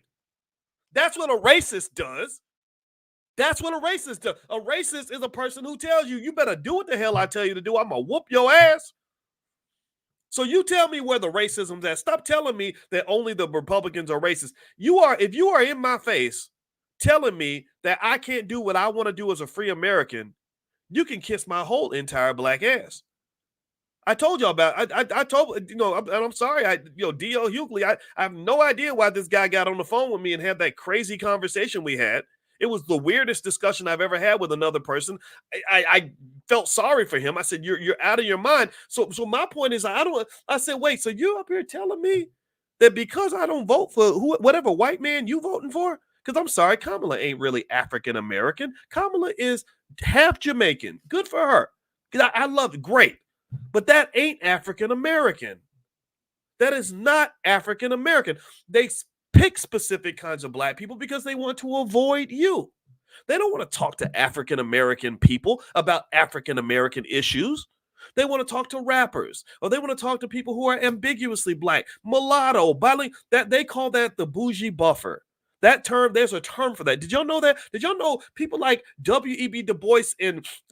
That's what a racist does. That's what a racist does. A racist is a person who tells you, you better do what the hell I tell you to do. I'm going to whoop your ass. So you tell me where the racism's at. Stop telling me that only the Republicans are racist. If you are in my face telling me that I can't do what I want to do as a free American, you can kiss my whole entire black ass. I told y'all about I told I'm sorry. D.L. Hughley, I have no idea why this guy got on the phone with me and had that crazy conversation we had. It was the weirdest discussion I've ever had with another person. I felt sorry for him. I said, you're out of your mind. So my point is, I said, wait, so you're up here telling me that because I don't vote for whatever white man you voting for? Because I'm sorry, Kamala ain't really African American. Kamala is half Jamaican. Good for her. I love it. Great. But that ain't African American. That is not African American. They pick specific kinds of black people because they want to avoid you. They don't want to talk to African American people about African American issues. They want to talk to rappers, or they want to talk to people who are ambiguously black, mulatto, bilingual. That they call that the Bougie Buffer. That term, there's a term for that. Did y'all know that? Did y'all know people like W.E.B. Du Bois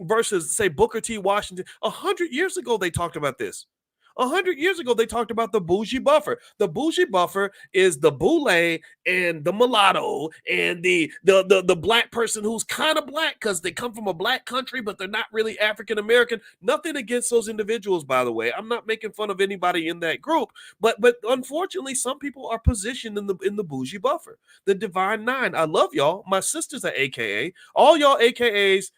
versus, say, Booker T. Washington? 100 years ago, they talked about this. 100 years ago, they talked about the Bougie Buffer. The Bougie Buffer is the boule and the mulatto and the black person who's kind of black because they come from a black country, but they're not really African American. Nothing against those individuals, by the way. I'm not making fun of anybody in that group, but unfortunately, some people are positioned in the Bougie Buffer, the Divine Nine. I love y'all. My sisters are AKA. All y'all AKAs.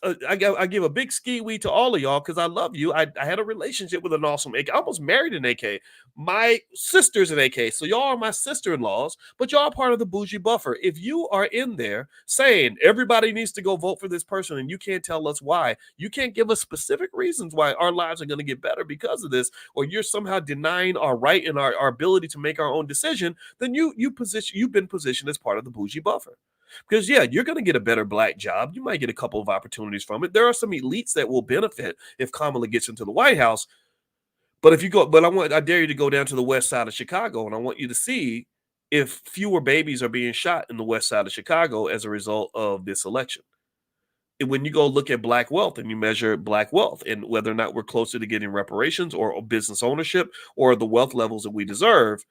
I give a big ski wee to all of y'all because I love you. I had a relationship with an awesome AK. I almost married an AK. My sister's an AK. So y'all are my sister-in-laws, but y'all are part of the Bougie Buffer. If you are in there saying everybody needs to go vote for this person and you can't tell us why, you can't give us specific reasons why our lives are going to get better because of this, or you're somehow denying our right and our ability to make our own decision, then you've been positioned as part of the Bougie Buffer. Because yeah, you're going to get a better black job. You might get a couple of opportunities from it. There are some elites that will benefit if Kamala gets into the White House. But if you go, I dare you to go down to the west side of Chicago, and I want you to see if fewer babies are being shot in the west side of Chicago as a result of this election. And when you go look at black wealth and you measure black wealth and whether or not we're closer to getting reparations or business ownership or the wealth levels that we deserve,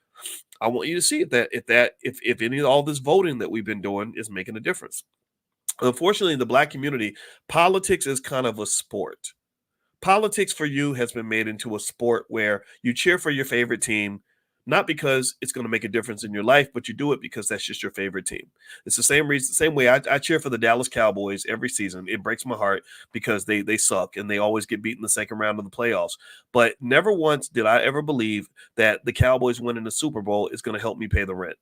I want you to see if any of all this voting that we've been doing is making a difference. Unfortunately, in the black community, politics is kind of a sport. Politics for you has been made into a sport where you cheer for your favorite team, not because it's going to make a difference in your life, but you do it because that's just your favorite team. It's the same way I cheer for the Dallas Cowboys every season. It breaks my heart because they suck and they always get beat in the second round of the playoffs. But never once did I ever believe that the Cowboys winning the Super Bowl is going to help me pay the rent.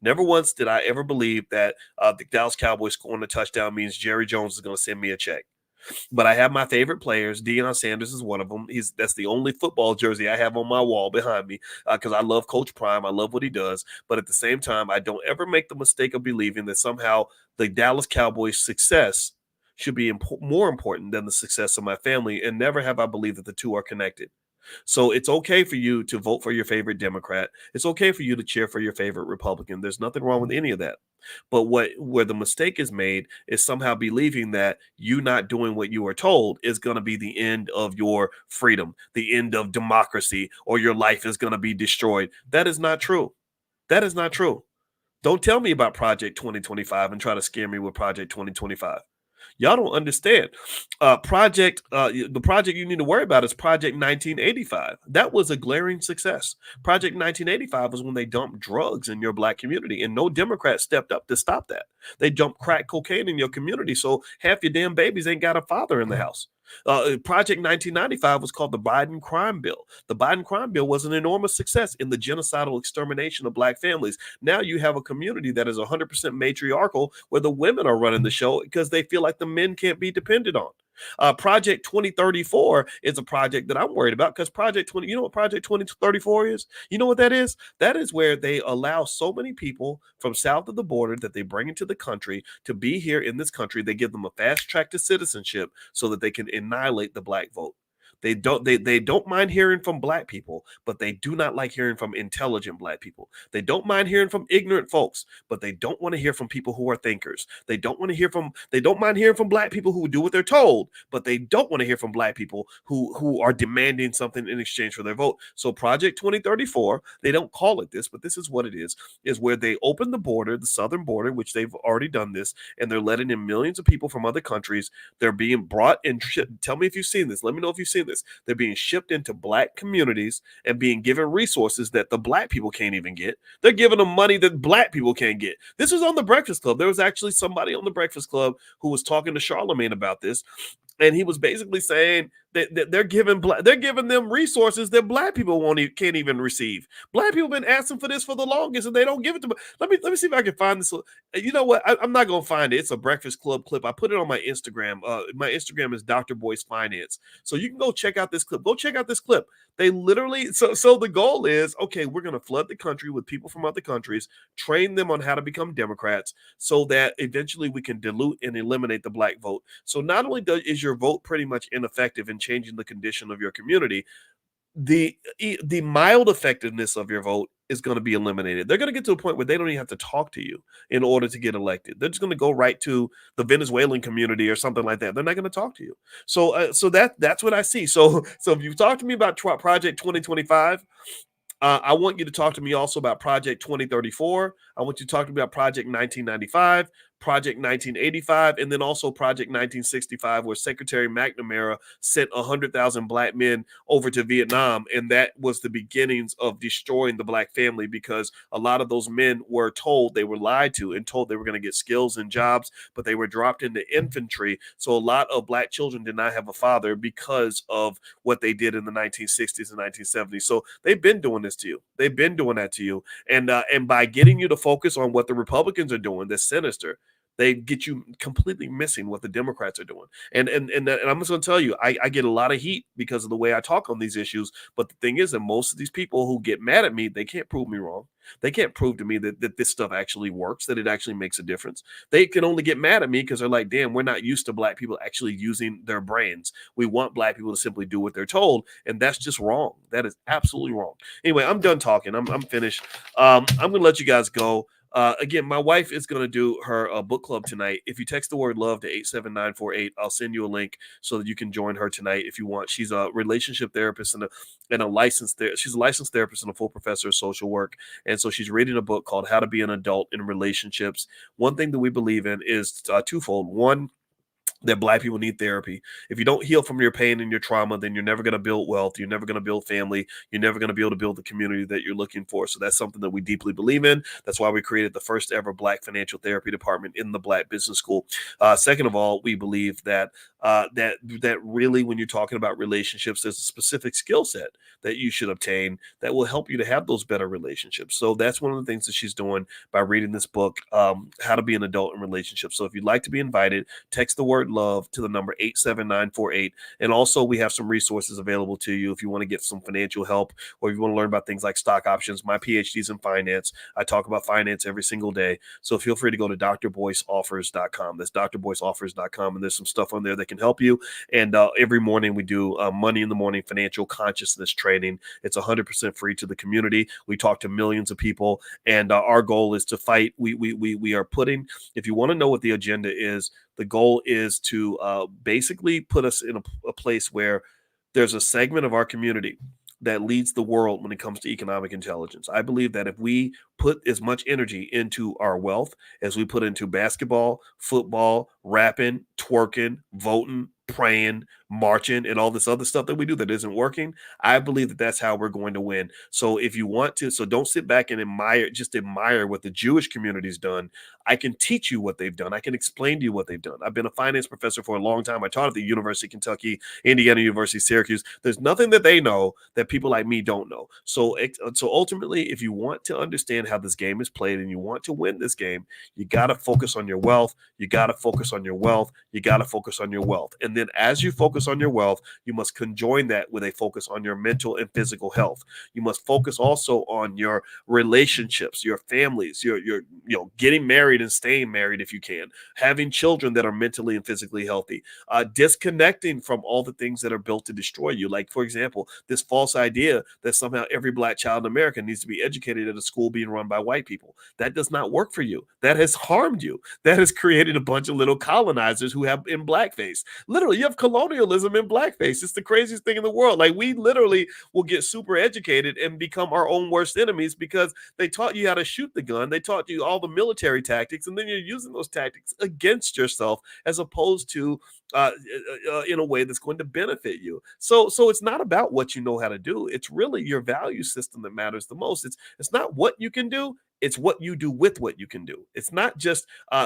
Never once did I ever believe that the Dallas Cowboys scoring a touchdown means Jerry Jones is going to send me a check. But I have my favorite players. Deion Sanders is one of them. That's the only football jersey I have on my wall behind me because I love Coach Prime. I love what he does. But at the same time, I don't ever make the mistake of believing that somehow the Dallas Cowboys' success should be more important than the success of my family. And never have I believed that the two are connected. So it's okay for you to vote for your favorite Democrat. It's okay for you to cheer for your favorite Republican. There's nothing wrong with any of that. But where the mistake is made is somehow believing that you not doing what you are told is going to be the end of your freedom, the end of democracy, or your life is going to be destroyed. That is not true. That is not true. Don't tell me about Project 2025 and try to scare me with Project 2025. Y'all don't understand. The project you need to worry about is Project 1985. That was a glaring success. Project 1985 was when they dumped drugs in your black community, and no Democrat stepped up to stop that. They dumped crack cocaine in your community, so half your damn babies ain't got a father in the house. Project 1995 was called the Biden Crime Bill. The Biden Crime Bill was an enormous success in the genocidal extermination of black families. Now you have a community that is 100% matriarchal where the women are running the show because they feel like the men can't be depended on. Project 2034 is a project that I'm worried about because you know what Project 2034 is? You know what that is? That is where they allow so many people from south of the border that they bring into the country to be here in this country. They give them a fast track to citizenship so that they can annihilate the black vote. They don't mind hearing from black people, but they do not like hearing from intelligent black people. They don't mind hearing from ignorant folks, but they don't want to hear from people who are thinkers. They don't mind hearing from black people who do what they're told, but they don't want to hear from black people who are demanding something in exchange for their vote. So Project 2034, they don't call it this, but this is what it is where they open the border, the southern border, which they've already done this, and they're letting in millions of people from other countries. They're being brought in. Tell me if you've seen this. Let me know if you've seen this. They're being shipped into black communities and being given resources that the black people can't even get. They're giving them money that black people can't get. This was on the Breakfast Club. There was actually somebody on the Breakfast Club who was talking to Charlemagne about this. And he was basically saying that they're giving them resources that black people can't even receive. Black people have been asking for this for the longest, and they don't give it to them. Let me see if I can find this. You know what? I'm not gonna find it. It's a Breakfast Club clip. I put it on my Instagram. My Instagram is Dr. Boyce Finance, so you can go check out this clip. Go check out this clip. They literally so the goal is, okay, we're gonna flood the country with people from other countries, train them on how to become Democrats, so that eventually we can dilute and eliminate the black vote. So not only is your vote pretty much ineffective in changing the condition of your community, the mild effectiveness of your vote is going to be eliminated. They're going to get to a point where they don't even have to talk to you in order to get elected. They're just going to go right to the Venezuelan community or something like that. They're not going to talk to you. So that's what I see. So if you talk to me about Project 2025, I want you to talk to me also about Project 2034. I want you to talk to me about Project 1995, Project 1985, and then also Project 1965, where Secretary McNamara sent 100,000 black men over to Vietnam. And that was the beginnings of destroying the black family, because a lot of those men were told, they were lied to and told they were going to get skills and jobs, but they were dropped into infantry. So a lot of black children did not have a father because of what they did in the 1960s and 1970s. So they've been doing this to you. They've been doing that to you. And by getting you to focus on what the Republicans are doing, that's sinister, they get you completely missing what the Democrats are doing. And I'm just going to tell you, I get a lot of heat because of the way I talk on these issues. But the thing is that most of these people who get mad at me, they can't prove me wrong. They can't prove to me that this stuff actually works, that it actually makes a difference. They can only get mad at me because they're like, damn, we're not used to black people actually using their brains. We want black people to simply do what they're told. And that's just wrong. That is absolutely wrong. Anyway, I'm done talking. I'm finished. I'm going to let you guys go. Again, my wife is going to do her book club tonight. If you text the word love to 87948, I'll send you a link so that you can join her tonight if you want. She's a relationship therapist and a licensed she's a licensed therapist and a full professor of social work. And so she's reading a book called How to Be an Adult in Relationships. One thing that we believe in is twofold. One, that black people need therapy. If you don't heal from your pain and your trauma, then you're never going to build wealth. You're never going to build family. You're never going to be able to build the community that you're looking for. So that's something that we deeply believe in. That's why we created the first ever Black financial therapy department in the Black Business School. Second of all, we believe that that really, when you're talking about relationships, there's a specific skill set that you should obtain that will help you to have those better relationships. So that's one of the things that she's doing by reading this book, How to Be an Adult in Relationships. So if you'd like to be invited, text the word love to the number 87948. And also we have some resources available to you if you want to get some financial help, or if you want to learn about things like stock options. My PhD's in finance. I talk about finance every single day. So feel free to go to drboyceoffers.com. That's drboyceoffers.com. And there's some stuff on there that can help you. And every morning we do Money in the Morning financial consciousness training. It's 100% free to the community. We talk to millions of people, and our goal is to fight. We are putting, if you want to know what the agenda is, the goal is to basically put us in a place where there's a segment of our community that leads the world when it comes to economic intelligence. I believe that if we put as much energy into our wealth as we put into basketball, football, rapping, twerking, voting, praying, marching, and all this other stuff that we do that isn't working, I believe that that's how we're going to win. So if you want to, so don't sit back and admire what the Jewish community's done. I can teach you what they've done. I can explain to you what they've done. I've been a finance professor for a long time. I taught at the University of Kentucky, Indiana University, Syracuse. There's nothing that they know that people like me don't know. So ultimately, if you want to understand how this game is played and you want to win this game, you got to focus on your wealth. You got to focus on your wealth. You got to focus on your wealth. And then as you focus on your wealth, you must conjoin that with a focus on your mental and physical health. You must focus also on your relationships, your families, your getting married and staying married if you can, having children that are mentally and physically healthy, disconnecting from all the things that are built to destroy you. Like, for example, this false idea that somehow every black child in America needs to be educated at a school being run by white people. That does not work for you. That has harmed you. That has created a bunch of little colonizers who have in blackface. Literally, you have colonialism in blackface. It's the craziest thing in the world. Like, we literally will get super educated and become our own worst enemies because they taught you how to shoot the gun. They taught you all the military tactics, and then you're using those tactics against yourself as opposed to in a way that's going to benefit you. So it's not about what you know how to do. It's really your value system that matters the most. It's not what you can do. It's what you do with what you can do. It's not just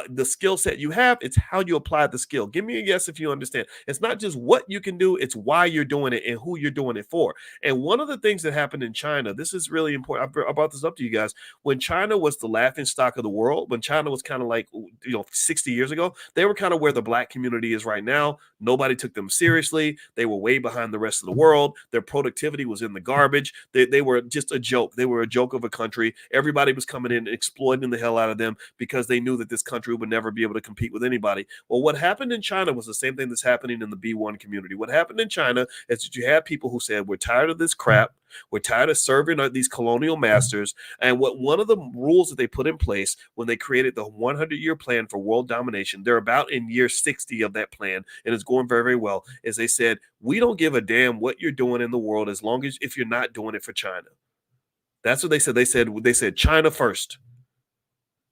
the skill set you have. It's how you apply the skill. Give me a yes if you understand. It's not just what you can do. It's why you're doing it and who you're doing it for. And one of the things that happened in China, this is really important. I brought this up to you guys. When China was the laughing stock of the world, when China was kind of like, 60 years ago, they were kind of where the black community is right now. Nobody took them seriously. They were way behind the rest of the world. Their productivity was in the garbage. They were just a joke. They were a joke of a country. Everybody was coming in and exploiting the hell out of them because they knew that this country would never be able to compete with anybody. Well, what happened in China was the same thing that's happening in the B1 community. What happened in China is that you had people who said, we're tired of this crap. We're tired of serving these colonial masters. And one of the rules that they put in place when they created the 100-year plan for world domination, they're about in year 60 of that plan, and it's going very, very well, is they said, we don't give a damn what you're doing in the world as long as if you're not doing it for China. That's what they said. They said China first.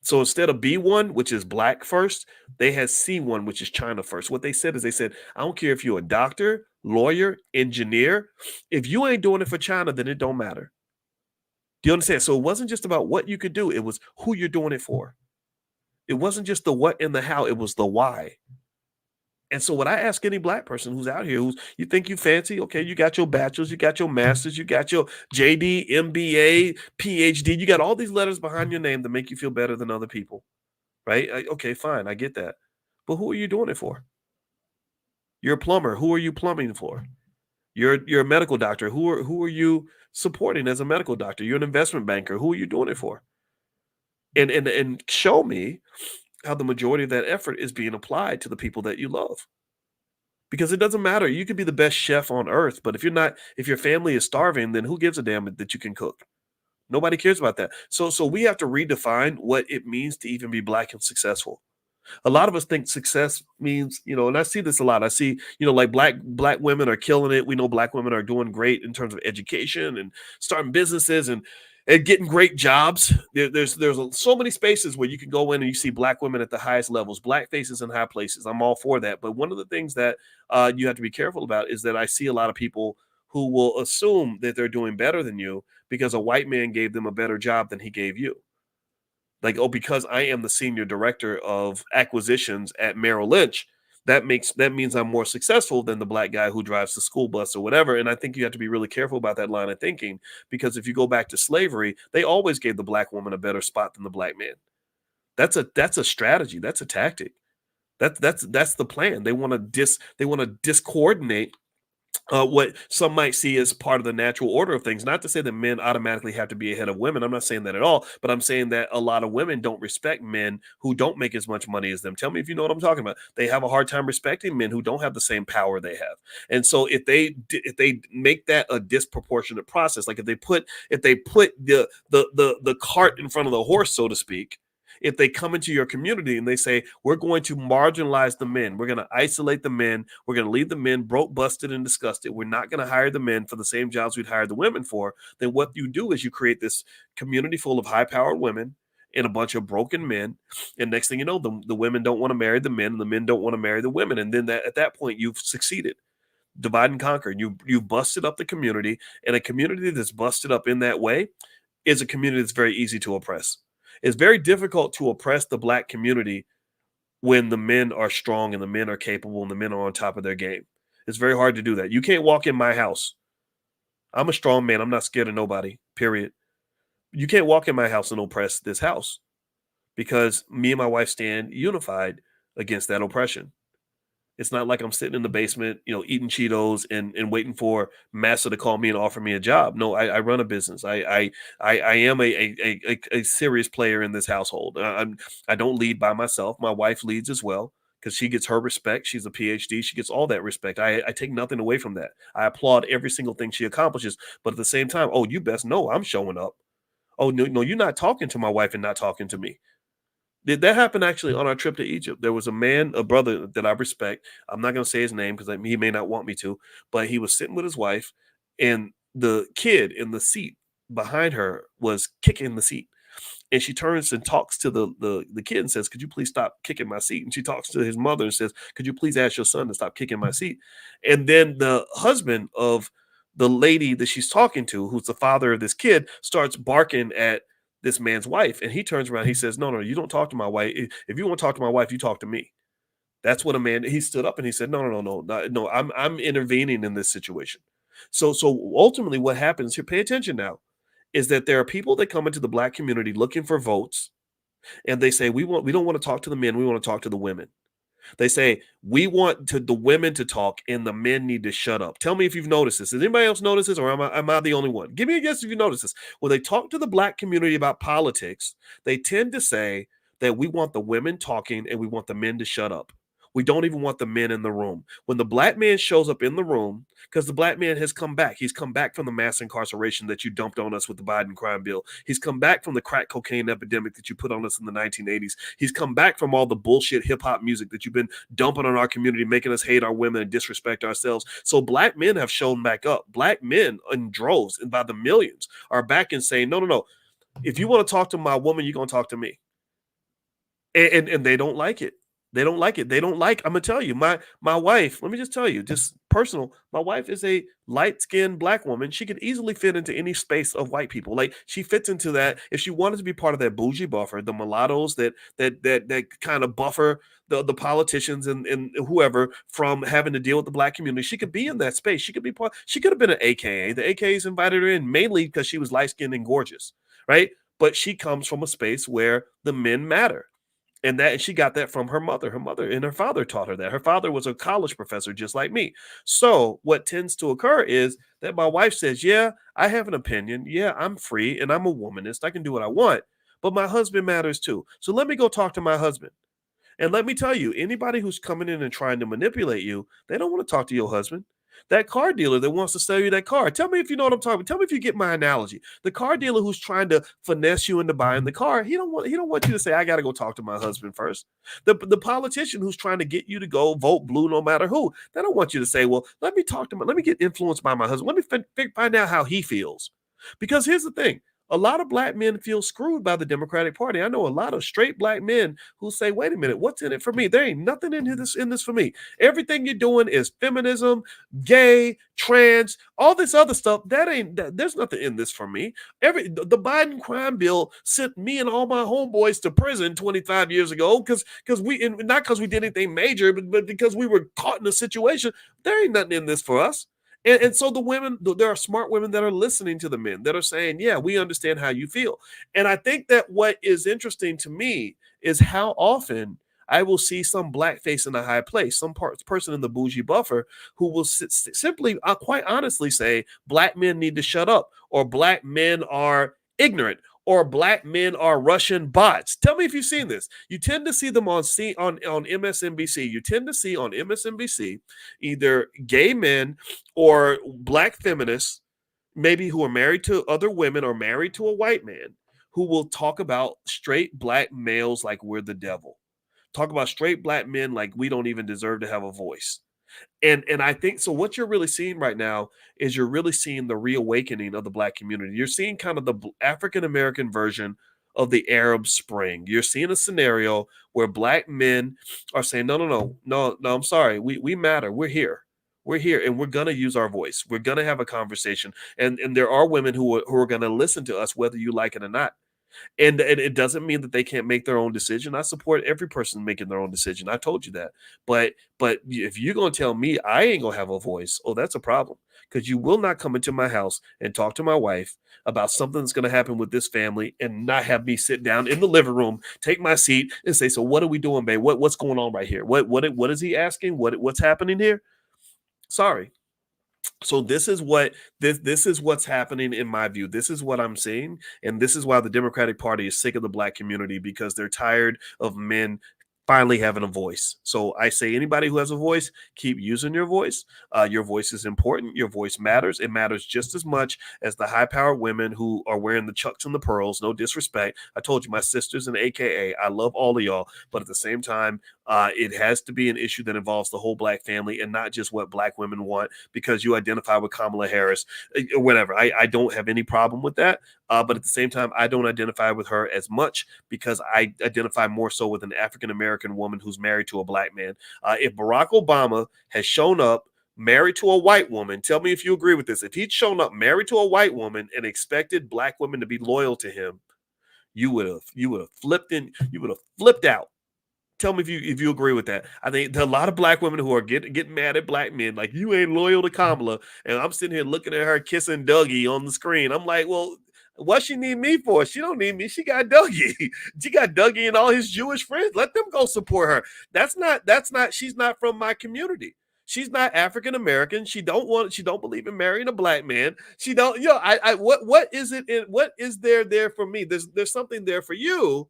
So instead of B1, which is black first, they had C1, which is China first. What they said is I don't care if you're a doctor, lawyer, engineer. If you ain't doing it for China, then it don't matter. Do you understand? So it wasn't just about what you could do. It was who you're doing it for. It wasn't just the what and the how. It was the why. And so what I ask any black person who's out here, who's you think you fancy, okay, you got your bachelor's, you got your master's, you got your JD, MBA, PhD, you got all these letters behind your name to make you feel better than other people, right? Okay, fine, I get that. But who are you doing it for? You're a plumber. Who are you plumbing for? You're a medical doctor. Who are you supporting as a medical doctor? You're an investment banker. Who are you doing it for? And show me how the majority of that effort is being applied to the people that you love. Because it doesn't matter. You could be the best chef on earth, but if your family is starving, then who gives a damn that you can cook? Nobody cares about that. So we have to redefine what it means to even be black and successful. A lot of us think success means, and I see this a lot. I see, like black women are killing it. We know black women are doing great in terms of education and starting businesses and getting great jobs. There's so many spaces where you can go in and you see black women at the highest levels, black faces in high places. I'm all for that. But one of the things that you have to be careful about is that I see a lot of people who will assume that they're doing better than you because a white man gave them a better job than he gave you. Like, oh, because I am the senior director of acquisitions at Merrill Lynch, that means I'm more successful than the black guy who drives the school bus or whatever. And I think you have to be really careful about that line of thinking, because if you go back to slavery, they always gave the black woman a better spot than the black man. That's a strategy. That's a tactic. That's the plan. They want to discoordinate what some might see as part of the natural order of things. Not to say that men automatically have to be ahead of women. I'm not saying that at all, but I'm saying that a lot of women don't respect men who don't make as much money as them. Tell me if you know what I'm talking about. They have a hard time respecting men who don't have the same power they have. And so if they make that a disproportionate process, like if they put the cart in front of the horse, so to speak, if they come into your community and they say, we're going to marginalize the men, we're going to isolate the men, we're going to leave the men broke, busted, and disgusted, we're not going to hire the men for the same jobs we'd hire the women for, then what you do is you create this community full of high-powered women and a bunch of broken men. And next thing you know, the women don't want to marry the men and the men don't want to marry the women. And then at that point, you've succeeded. Divide and conquer. You've busted up the community, and a community that's busted up in that way is a community that's very easy to oppress. It's very difficult to oppress the black community when the men are strong and the men are capable and the men are on top of their game. It's very hard to do that. You can't walk in my house. I'm a strong man. I'm not scared of nobody, period. You can't walk in my house and oppress this house, because me and my wife stand unified against that oppression. It's not like I'm sitting in the basement, eating Cheetos and waiting for Massa to call me and offer me a job. No, I run a business. I am a serious player in this household. I don't lead by myself. My wife leads as well, because she gets her respect. She's a PhD. She gets all that respect. I take nothing away from that. I applaud every single thing she accomplishes. But at the same time, oh, you best know I'm showing up. Oh, no, you're not talking to my wife and not talking to me. That happened actually on our trip to Egypt. There was a brother that I respect. I'm not going to say his name because he may not want me to, but he was sitting with his wife, and the kid in the seat behind her was kicking the seat. And she turns and talks to the kid and says, could you please stop kicking my seat? And she talks to his mother and says, could you please ask your son to stop kicking my seat? And then the husband of the lady that she's talking to, who's the father of this kid, starts barking at this man's wife. And he turns around, he says, no, you don't talk to my wife. If you want to talk to my wife, you talk to me. That's what he stood up and he said, no, I'm intervening in this situation. So ultimately what happens here, pay attention now, is that there are people that come into the black community looking for votes, and they say, we don't want to talk to the men, we want to talk to the women. They say, we want the women to talk and the men need to shut up. Tell me if you've noticed this. Does anybody else notice this, or am I the only one? Give me a guess if you notice this. When they talk to the black community about politics, they tend to say that we want the women talking and we want the men to shut up. We don't even want the men in the room. When the black man shows up in the room, because the black man has come back. He's come back from the mass incarceration that you dumped on us with the Biden crime bill. He's come back from the crack cocaine epidemic that you put on us in the 1980s. He's come back from all the bullshit hip hop music that you've been dumping on our community, making us hate our women and disrespect ourselves. So black men have shown back up. Black men in droves and by the millions are back and saying, no. If you want to talk to my woman, you're going to talk to me. and they don't like it. They don't like it. They don't like. I'm gonna tell you, my wife. Let me just tell you, just personal. My wife is a light-skinned black woman. She could easily fit into any space of white people. Like she fits into that. If she wanted to be part of that bougie buffer, the mulattoes that kind of buffer the politicians and whoever from having to deal with the black community, she could be in that space. She could be part. She could have been an AKA. The AKAs invited her in mainly because she was light-skinned and gorgeous, right? But she comes from a space where the men matter. And she got that from her mother. Her mother and her father taught her that. Her father was a college professor just like me. So what tends to occur is that my wife says, yeah, I have an opinion. Yeah, I'm free and I'm a womanist. I can do what I want. But my husband matters too. So let me go talk to my husband. And let me tell you, anybody who's coming in and trying to manipulate you, they don't want to talk to your husband. That car dealer that wants to sell you that car. Tell me if you know what I'm talking about. Tell me if you get my analogy. The car dealer who's trying to finesse you into buying the car, he don't want you to say, I got to go talk to my husband first. The politician who's trying to get you to go vote blue no matter who, they don't want you to say, well, let me get influenced by my husband. Let me find out how he feels. Because here's the thing. A lot of black men feel screwed by the Democratic Party. I know a lot of straight black men who say, wait a minute, what's in it for me? There ain't nothing in this for me. Everything you're doing is feminism, gay, trans, all this other stuff. There's nothing in this for me. The Biden crime bill sent me and all my homeboys to prison 25 years ago because not because we did anything major, but because we were caught in a situation. There ain't nothing in this for us. And so the women, there are smart women that are listening to the men that are saying, yeah, we understand how you feel. And I think that what is interesting to me is how often I will see some black face in a high place, some person in the bougie buffer who will simply, quite honestly say, black men need to shut up, or black men are ignorant, or black men are Russian bots. Tell me if you've seen this. You tend to see them on MSNBC. You tend to see on MSNBC either gay men or black feminists, maybe who are married to other women or married to a white man, who will talk about straight black males like we're the devil. Talk about straight black men like we don't even deserve to have a voice. And I think so. What you're really seeing right now is you're really seeing the reawakening of the black community. You're seeing kind of the African American version of the Arab Spring. You're seeing a scenario where black men are saying, no, I'm sorry. We matter. We're here. We're here, and we're going to use our voice. We're going to have a conversation. And there are women who are going to listen to us, whether you like it or not. And it doesn't mean that they can't make their own decision. I support every person making their own decision. I told you that. But if you're going to tell me I ain't going to have a voice, oh, that's a problem. Because you will not come into my house and talk to my wife about something that's going to happen with this family and not have me sit down in the living room, take my seat, and say, so what are we doing, babe? What's going on right here? What is he asking? What's happening here? Sorry. So this is what's happening in my view. This is what I'm seeing. And this is why the Democratic Party is sick of the black community, because they're tired of men finally having a voice. So I say, anybody who has a voice, keep using your voice. Your voice is important. Your voice matters. It matters just as much as the high-powered women who are wearing the chucks and the pearls. No disrespect. I told you, my sisters in AKA, I love all of y'all. But at the same time, it has to be an issue that involves the whole black family and not just what black women want because you identify with Kamala Harris or whatever. I don't have any problem with that. But at the same time, I don't identify with her as much because I identify more so with an African-American woman who's married to a black man. If Barack Obama has shown up married to a white woman, tell me if you agree with this. If he'd shown up married to a white woman and expected black women to be loyal to him, you would have flipped out. Tell me if you agree with that. I think there are a lot of black women who are getting mad at black men, like, you ain't loyal to Kamala. And I'm sitting here looking at her kissing Dougie on the screen. I'm like, well, what she need me for? She don't need me. She got Dougie. She got Dougie and all his Jewish friends. Let them go support her. She's not from my community. She's not African American. She don't believe in marrying a black man. She don't, what is there for me? There's something there for you.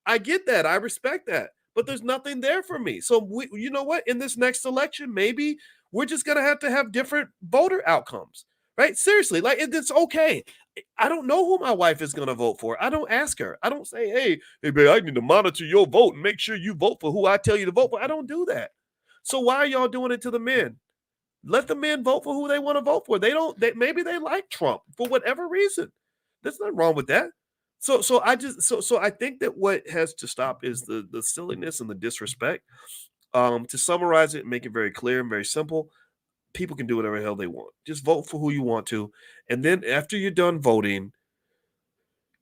I get that. I respect that. But there's nothing there for me. So you know what? In this next election, maybe we're just going to have different voter outcomes, right? Seriously, like it's okay. I don't know who my wife is going to vote for. I don't ask her. I don't say, hey, babe, I need to monitor your vote and make sure you vote for who I tell you to vote for. I don't do that. So why are y'all doing it to the men? Let the men vote for who they want to vote for. Maybe they like Trump for whatever reason. There's nothing wrong with that. So I think that what has to stop is the silliness and the disrespect. To summarize it and make it very clear and very simple, people can do whatever the hell they want. Just vote for who you want to. And then after you're done voting,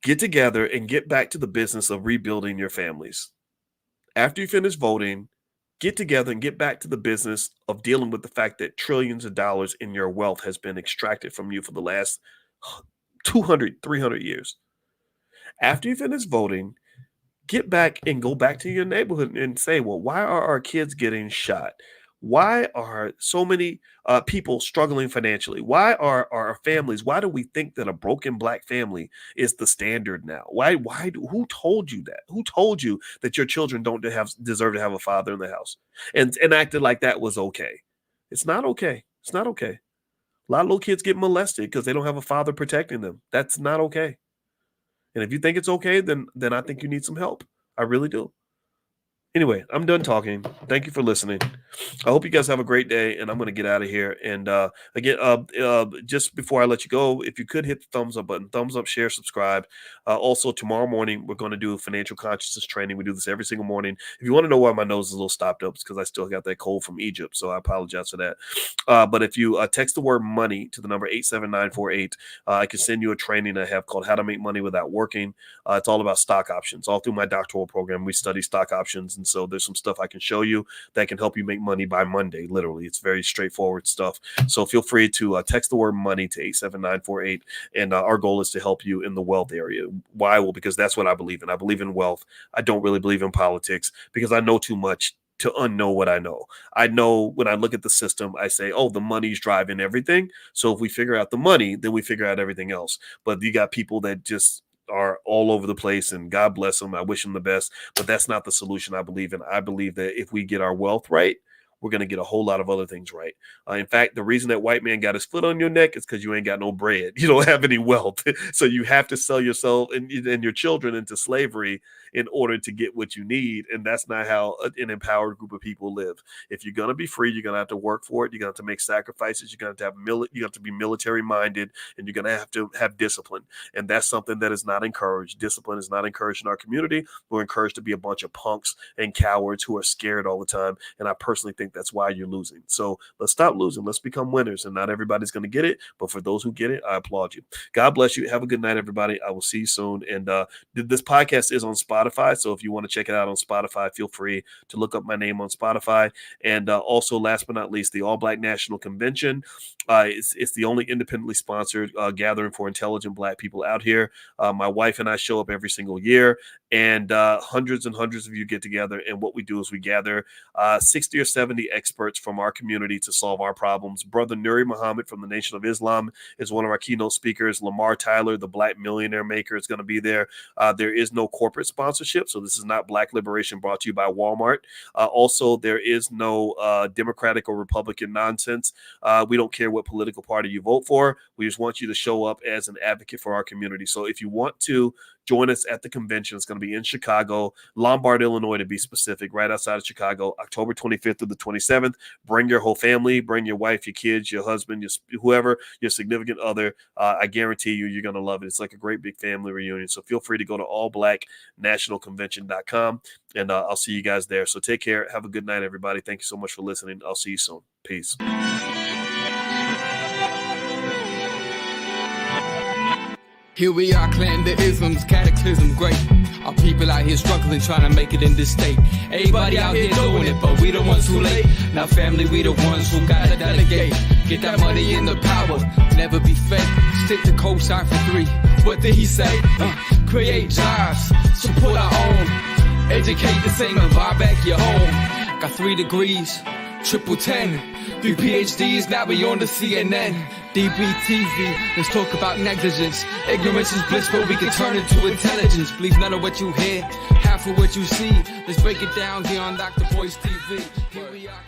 get together and get back to the business of rebuilding your families. After you finish voting, get together and get back to the business of dealing with the fact that trillions of dollars in your wealth has been extracted from you for the last 200, 300 years. After you finish voting, get back and go back to your neighborhood and say, well, why are our kids getting shot? Why are so many people struggling financially? Why are our families? Why do we think that a broken Black family is the standard now? Who told you that? Who told you that your children don't deserve to have a father in the house and acted like that was okay? It's not okay. It's not okay. A lot of little kids get molested because they don't have a father protecting them. That's not okay. And if you think it's okay, then I think you need some help. I really do. Anyway, I'm done talking. Thank you for listening. I hope you guys have a great day, and I'm going to get out of here. And again, just before I let you go, if you could hit the thumbs up button, thumbs up, share, subscribe. Also, tomorrow morning, we're going to do financial consciousness training. We do this every single morning. If you want to know why my nose is a little stopped up, it's because I still got that cold from Egypt, so I apologize for that. But if you text the word money to the number 87948, I can send you a training I have called How to Make Money Without Working. It's all about stock options. All through my doctoral program, we study stock options. And so there's some stuff I can show you that can help you make money by Monday. Literally, it's very straightforward stuff. So feel free to text the word money to 87948. And our goal is to help you in the wealth area. Why? Well, because that's what I believe in. I believe in wealth. I don't really believe in politics because I know too much to unknow what I know. I know when I look at the system, I say, oh, the money's driving everything. So if we figure out the money, then we figure out everything else. But you got people that just are all over the place, and God bless them. I wish them the best, but that's not the solution I believe in. I believe that if we get our wealth right, we're going to get a whole lot of other things right. In fact, the reason that white man got his foot on your neck is because you ain't got no bread. You don't have any wealth. So you have to sell yourself and your children into slavery in order to get what you need. And that's not how an empowered group of people live. If you're going to be free, you're going to have to work for it. You're going to have to make sacrifices. You're going to have to be military minded, and you're going to have discipline. And that's something that is not encouraged. Discipline is not encouraged in our community. We're encouraged to be a bunch of punks and cowards who are scared all the time. And I personally think that's why you're losing. So let's stop losing. Let's become winners. And not everybody's going to get it, but for those who get it, I applaud you. God bless you. Have a good night, everybody. I will see you soon. And this podcast is on Spotify. So if you want to check it out on Spotify, feel free to look up my name on Spotify. And also, last but not least, the All Black National Convention. It's the only independently sponsored gathering for intelligent Black people out here. My wife and I show up every single year, and hundreds and hundreds of you get together. And what we do is we gather 60 or 70 experts from our community to solve our problems. Brother Nuri Muhammad from the Nation of Islam is one of our keynote speakers. Lamar Tyler, the Black millionaire maker, is going to be there. There is no corporate sponsorship, so this is not Black Liberation brought to you by Walmart. Also, there is no Democratic or Republican nonsense. We don't care what political party you vote for. We just want you to show up as an advocate for our community. So if you want to join us at the convention, it's going to be in Chicago, Lombard, Illinois, to be specific, right outside of Chicago, October 25th through the 27th. Bring your whole family, bring your wife, your kids, your husband, whoever, your significant other. I guarantee you're going to love it. It's like a great big family reunion. So feel free to go to allblacknationalconvention.com, and I'll see you guys there. So take care. Have a good night, everybody. Thank you so much for listening. I'll see you soon. Peace. Here we are, clan the isms, cataclysm great. Our people out here struggling, trying to make it in this state. Everybody out here doing it, but we the ones who late. Now family, we the ones who gotta delegate. Get that money in the power, never be fake. Stick to co-sign for 3. What did he say? Create jobs, support our own. Educate the same and buy back your home. Got 3 degrees, triple 10. 3 PhDs, now we on the CNN. DBTV, let's talk about negligence. Ignorance is bliss, but we can turn it to intelligence. Believe none of what you hear, half of what you see. Let's break it down here on Dr. Boyce TV. Here we are.